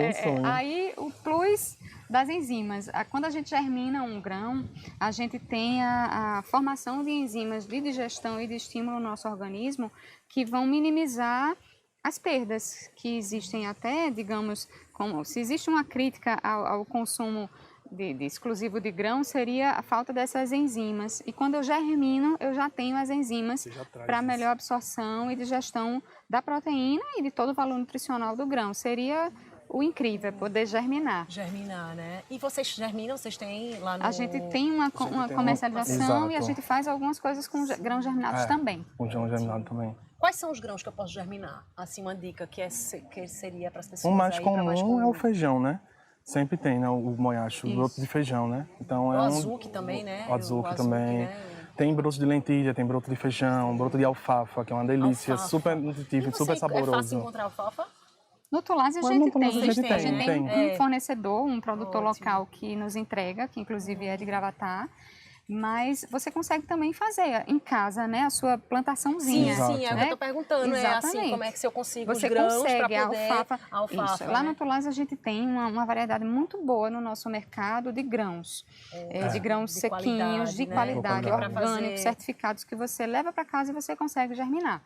Aí o plus das enzimas. Quando a gente germina um grão, a gente tem a formação de enzimas de digestão e de estímulo no nosso organismo que vão minimizar as perdas que existem até, digamos, como se existe uma crítica ao consumo de exclusivo de grão, seria a falta dessas enzimas. E quando eu germino, eu já tenho as enzimas para melhor absorção e digestão da proteína e de todo o valor nutricional do grão. Seria o incrível, poder germinar. Germinar, né? E vocês germinam? Vocês têm lá no... A gente tem uma comercialização e a gente faz algumas coisas com grãos germinados também. Com grão germinado também. Quais são os grãos que eu posso germinar? Assim, uma dica que seria para as pessoas o mais comum é o feijão, né? Sempre tem, né? O moacho, o broto de feijão, né? Então, o azuki também, né? O azuki também. Né? Tem broto de lentilha, tem broto de feijão, broto de alfafa, que é uma delícia, super nutritivo e super saboroso. É fácil encontrar alfafa? No Tulase a Mas gente no Tulase tem, a gente a gente tem tem. um fornecedor, um produtor Ótimo. local que nos entrega, que inclusive é de Gravatá, mas você consegue também fazer em casa, né, a sua plantaçãozinha. Exato. sim, é o que né? eu tô perguntando, é assim, Exatamente. como é que se eu consigo Você os grãos para consegue poder... a a alfafa, Isso. Lá né? no Tulase a gente tem uma variedade muito boa no nosso mercado de grãos. De grãos de sequinhos, qualidade, de né? qualidade, Pra orgânicos, fazer- certificados que você leva para casa e você consegue germinar.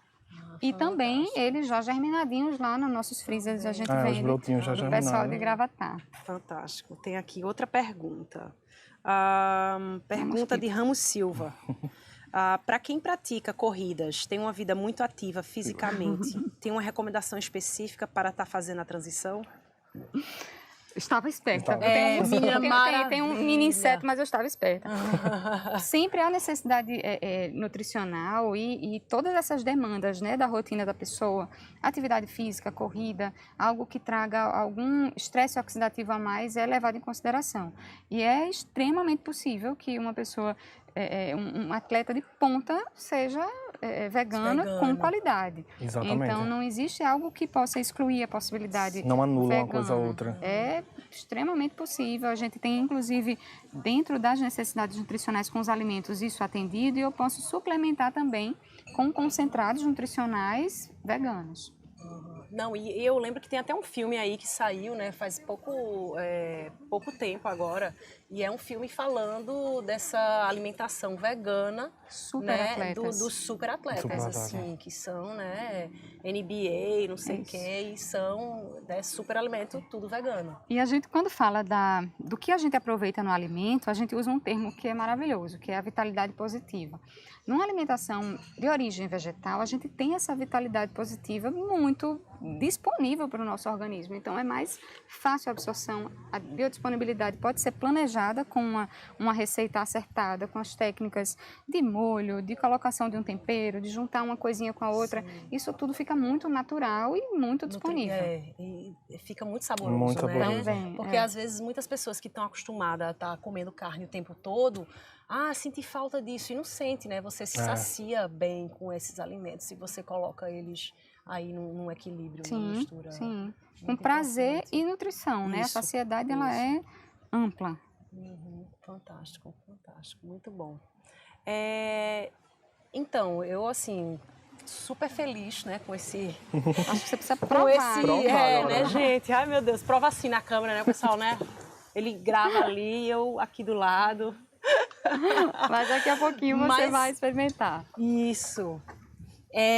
E também fantástico. eles já germinadinhos lá nos nossos freezers a gente Os vende brotinhos já do pessoal germinados. de Gravatá. Fantástico. Tem aqui outra pergunta. Pergunta de Ramos Silva. Para quem pratica corridas, tem uma vida muito ativa fisicamente, tem uma recomendação específica para estar fazendo a transição? Estava esperta. Estava. Tem um mini inseto, mas eu estava esperta. Sempre há necessidade nutricional e todas essas demandas, né, da rotina da pessoa, atividade física, corrida, algo que traga algum estresse oxidativo a mais é levado em consideração. E é extremamente possível que uma pessoa, um atleta de ponta, seja vegano com qualidade. Exatamente. Então, não existe algo que possa excluir a possibilidade Não anula vegana. uma coisa ou outra. É extremamente possível. A gente tem, inclusive, dentro das necessidades nutricionais com os alimentos, isso atendido, e eu posso suplementar também com concentrados nutricionais veganos. Não, e eu lembro que tem até um filme aí que saiu, né, faz pouco tempo agora, e é um filme falando dessa alimentação vegana, né, dos super atletas, assim, que são, né, NBA, não sei o quê, e são super alimento, tudo vegano. E a gente, quando fala do que a gente aproveita no alimento, a gente usa um termo que é maravilhoso, que é a vitalidade positiva. Numa alimentação de origem vegetal, a gente tem essa vitalidade positiva muito disponível para o nosso organismo. Então, é mais fácil a absorção. A biodisponibilidade pode ser planejada com uma receita acertada, com as técnicas de molho, de colocação de um tempero, de juntar uma coisinha com a outra. Sim. Isso tudo fica muito natural e muito disponível. E fica muito saboroso, muito né? saboroso. Também, porque às vezes muitas pessoas que estão acostumadas a estar comendo carne o tempo todo, senti falta disso, e não sente, né? Você se sacia bem com esses alimentos se você coloca eles aí num equilíbrio, numa mistura. Sim, com prazer e nutrição, né? A saciedade, ela é ampla. Fantástico, fantástico, muito bom. Então, eu, assim, super feliz, né, com esse... Acho que você precisa provar. né, gente? Ai, meu Deus, prova assim na câmera, né, pessoal, né? Ele grava ali, eu aqui do lado. Mas daqui a pouquinho você vai experimentar. Isso.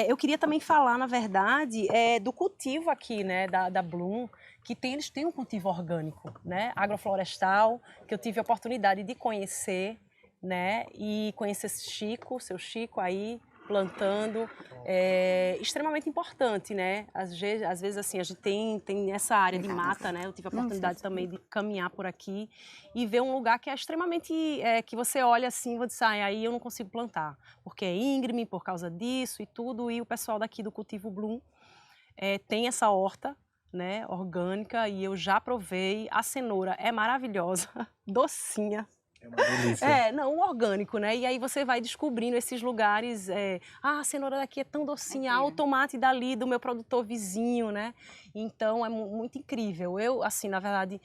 Eu queria também falar, na verdade, do cultivo aqui, né, da Bloom, que eles têm um cultivo orgânico, né, agroflorestal, que eu tive a oportunidade de conhecer, né, e conhecer seu Chico aí, plantando, extremamente importante, né? Às vezes assim, a gente tem essa área de mata, né? Eu tive a oportunidade também de caminhar por aqui e ver um lugar que é extremamente, que você olha assim e você diz, aí eu não consigo plantar, porque é íngreme por causa disso e tudo, e o pessoal daqui do Cultivo Bloom tem essa horta, né, orgânica, e eu já provei, a cenoura é maravilhosa, docinha. É uma delícia. O orgânico, né? E aí você vai descobrindo esses lugares, a cenoura daqui é tão docinha, o tomate dali do meu produtor vizinho, né? Então é muito incrível. Eu, assim, na verdade,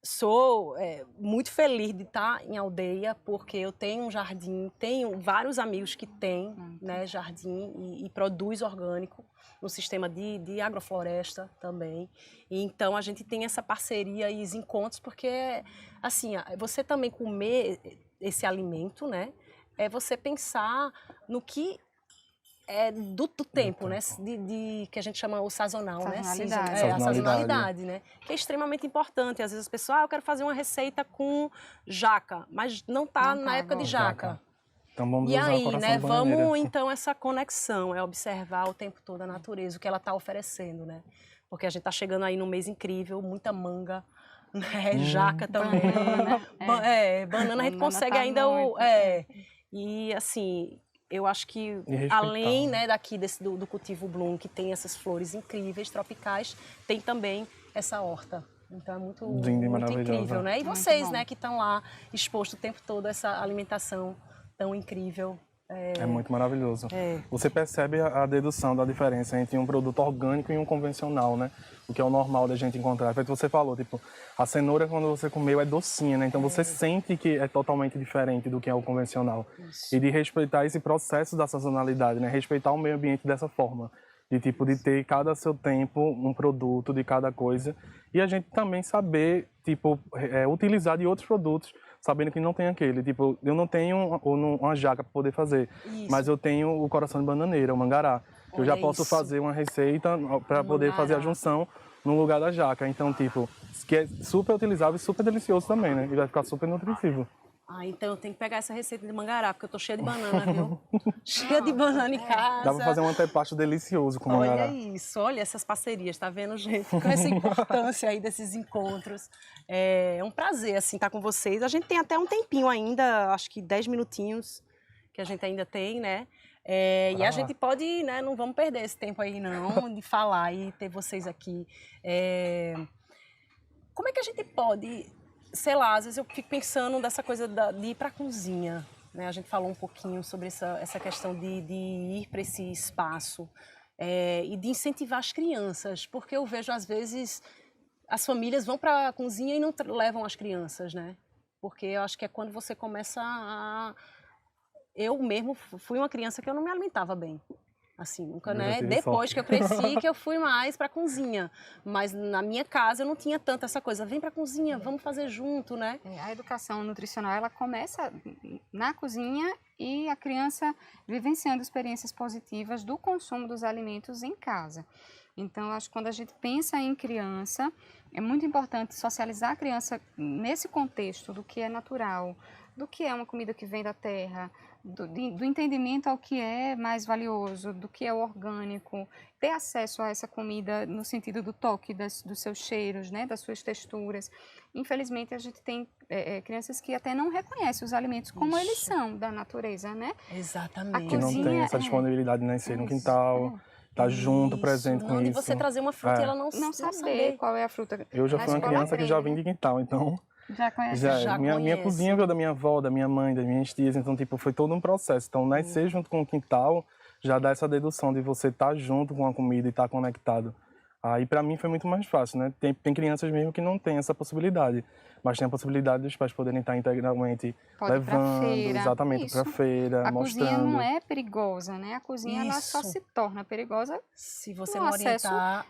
sou muito feliz de estar em aldeia, porque eu tenho um jardim, tenho vários amigos que têm, né, jardim e produz orgânico no sistema de agrofloresta também. E então a gente tem essa parceria e os encontros, porque assim, você também comer esse alimento, né, é você pensar no que do tempo, né, que a gente chama o sazonal, né, a sazonalidade, né, que é extremamente importante. Às vezes as pessoas, eu quero fazer uma receita com jaca, mas não está na época de jaca. Então vamos e usar aí, o coração né, de bananeira. vamos então essa conexão, observar o tempo todo a natureza, o que ela está oferecendo, né, porque a gente está chegando aí num mês incrível, muita manga, né, jaca também, banana a gente consegue ainda e assim, eu acho que além, né, daqui do Cultivo Bloom, que tem essas flores incríveis, tropicais, tem também essa horta. Então é muito incrível, né? E vocês, né, que estão lá expostos o tempo todo a essa alimentação tão incrível, É muito maravilhoso. É. Você percebe a dedução da diferença entre um produto orgânico e um convencional, né? O que é o normal da gente encontrar. Foi o que você falou, tipo, a cenoura quando você comeu é docinha, né? Então você sente que é totalmente diferente do que é o convencional. Isso. E de respeitar esse processo da sazonalidade, né? Respeitar o meio ambiente dessa forma. De ter cada seu tempo um produto de cada coisa. E a gente também saber, tipo, utilizar de outros produtos, sabendo que não tem aquele. Tipo, eu não tenho uma jaca para poder fazer, Isso. mas eu tenho o coração de bananeira, o mangará. Eu já Olha posso isso. fazer uma receita para poder fazer a Mangará. junção no lugar da jaca. Então, tipo, que é super utilizável e super delicioso também, né? E vai ficar super nutritivo. Ah, então eu tenho que pegar essa receita de mangará, porque eu tô cheia de banana, viu? Cheia de banana em casa. Dá para fazer um antepasto delicioso com mangará. Olha isso, olha essas parcerias, tá vendo, gente? Com essa importância aí desses encontros. É um prazer, assim, estar com vocês. A gente tem até um tempinho ainda, acho que 10 minutinhos que a gente ainda tem, né? E a gente pode, né, não vamos perder esse tempo aí, não, de falar e ter vocês aqui. Como é que a gente pode, sei lá, às vezes eu fico pensando dessa coisa de ir para a cozinha, né? A gente falou um pouquinho sobre essa questão de ir para esse espaço e de incentivar as crianças, porque eu vejo às vezes as famílias vão para a cozinha e não levam as crianças, né? Porque eu acho que é quando você começa a... Eu mesmo fui uma criança que eu não me alimentava bem. Assim, nunca, né? Depois que eu cresci, que eu fui mais para a cozinha. Mas na minha casa eu não tinha tanto essa coisa, vem para a cozinha, vamos fazer junto, né? A educação nutricional, ela começa na cozinha e a criança vivenciando experiências positivas do consumo dos alimentos em casa. Então, acho que quando a gente pensa em criança, é muito importante socializar a criança nesse contexto do que é natural, do que é uma comida que vem da terra, do entendimento ao que é mais valioso, do que é orgânico, ter acesso a essa comida no sentido do toque, dos seus cheiros, né, das suas texturas. Infelizmente, a gente tem crianças que até não reconhecem os alimentos como eles são, da natureza, né? Exatamente. Que não tem essa disponibilidade de nascer no quintal, tá junto, presente com não, isso. de você trazer uma fruta e ela não saber qual é a fruta. Eu já fui uma criança que já vim de quintal, então... Já conhece? Minha cozinha veio da minha avó, da minha mãe, das minhas tias, então tipo, foi todo um processo. Então nascer junto com o quintal já dá essa dedução de você estar junto com a comida e estar conectado. Aí para mim foi muito mais fácil, né? Tem crianças mesmo que não têm essa possibilidade, mas tem a possibilidade dos pais poderem estar integralmente levando, exatamente, para feira, mostrando. A cozinha não é perigosa, né? A cozinha ela só se torna perigosa se você não orientar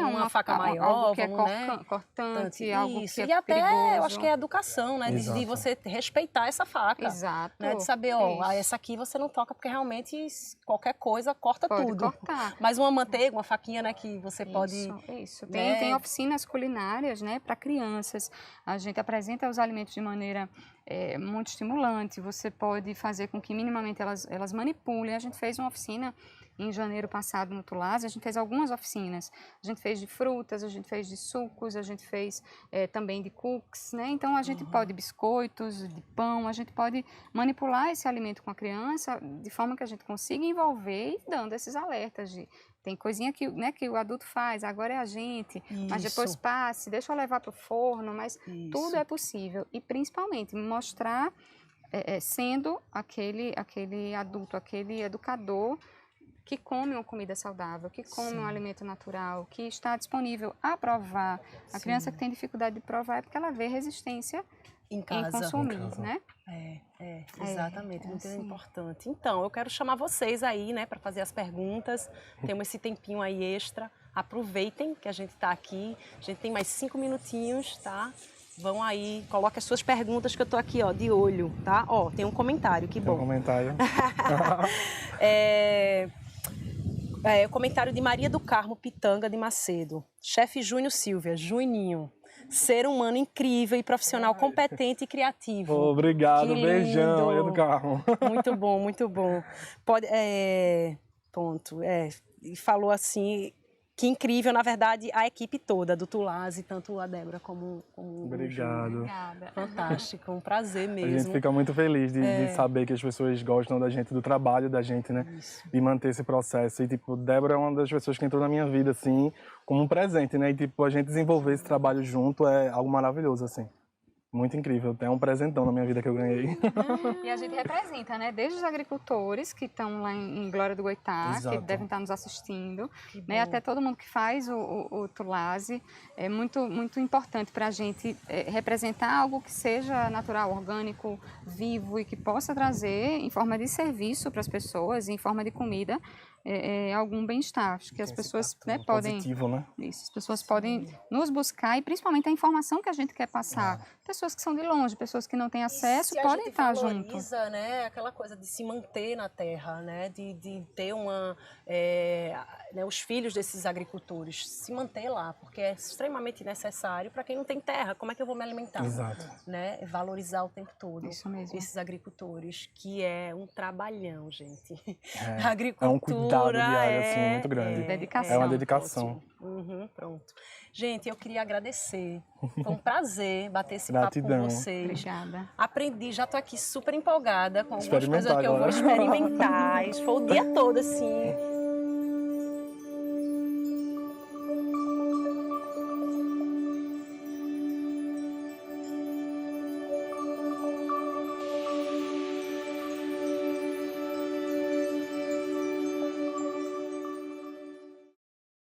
uma faca maior, algo que é cortante, algo que é e até perigoso. eu acho que é educação, né? De você respeitar essa faca. Exato. Né? De saber, ó, essa aqui você não toca porque realmente qualquer coisa corta pode tudo. Cortar. Mas uma manteiga, uma faquinha, né? Que você pode... Isso. Tem oficinas culinárias, né? Para crianças. A gente apresenta os alimentos de maneira muito estimulante. Você pode fazer com que minimamente elas manipulem. A gente fez uma oficina em janeiro passado no Tulasa. A gente fez algumas oficinas. A gente fez de frutas, a gente fez de sucos, a gente fez também de cookies, né? Então a gente pode biscoitos, de pão, a gente pode manipular esse alimento com a criança de forma que a gente consiga envolver e dando esses alertas de tem coisinha que, né, que o adulto faz, agora é a gente, mas depois passe, deixa eu levar para o forno, mas tudo é possível. E principalmente mostrar sendo aquele adulto, aquele educador que come uma comida saudável, que come um alimento natural, que está disponível a provar. A criança que tem dificuldade de provar é porque ela vê resistência em consumir, né? Exatamente, muito importante. Então, eu quero chamar vocês aí, né, para fazer as perguntas. Temos esse tempinho aí extra. Aproveitem que a gente está aqui. A gente tem mais 5 minutinhos, tá? Vão aí, coloquem as suas perguntas que eu tô aqui, ó, de olho, tá? Ó, tem um comentário, que bom. Tem um comentário. O comentário de Maria do Carmo Pitanga de Macedo. Chefe Júnior Silvia, Juninho. Ser humano incrível e profissional competente e criativo. Obrigado, que beijão, Maria do Carmo. Muito bom, muito bom. Ponto. E falou assim, que incrível, na verdade, a equipe toda do Tulasa, tanto a Débora como Obrigado. Obrigada. Fantástico, um prazer mesmo. A gente fica muito feliz de saber que as pessoas gostam da gente, do trabalho da gente, né? Isso. E manter esse processo. E, tipo, Débora é uma das pessoas que entrou na minha vida, assim, como um presente, né? E, tipo, a gente desenvolver esse trabalho junto é algo maravilhoso, assim. Muito incrível. É um presentão na minha vida que eu ganhei. E a gente representa, né? Desde os agricultores que estão lá em Glória do Goitá, Exato. que devem estar nos assistindo, Que né? bom. Até todo mundo que faz o Tulase. É muito importante para a gente representar algo que seja natural, orgânico, vivo e que possa trazer em forma de serviço para as pessoas, em forma de comida, algum bem-estar. Acho que as pessoas, né, podem... Positivo, né? Isso, as pessoas podem nos buscar e principalmente a informação que a gente quer passar. Pessoas que são de longe, pessoas que não têm acesso, se a podem gente estar junto. valoriza, né, aquela coisa de se manter na terra, né, de ter né, os filhos desses agricultores, se manter lá, porque é extremamente necessário para quem não tem terra. Como é que eu vou me alimentar? Exato. Né? Valorizar o tempo todo Isso mesmo. esses agricultores, que é um trabalhão, gente. É, A agricultura é um cuidado diário, assim, muito grande. Dedicação. É uma dedicação. Ótimo. Pronto. Gente, eu queria agradecer. Foi um prazer bater esse Gratidão. papo com vocês. Obrigada. Aprendi, já estou aqui super empolgada com algumas coisas Experimentar que eu vou agora. experimentar. Isso foi o dia todo, assim,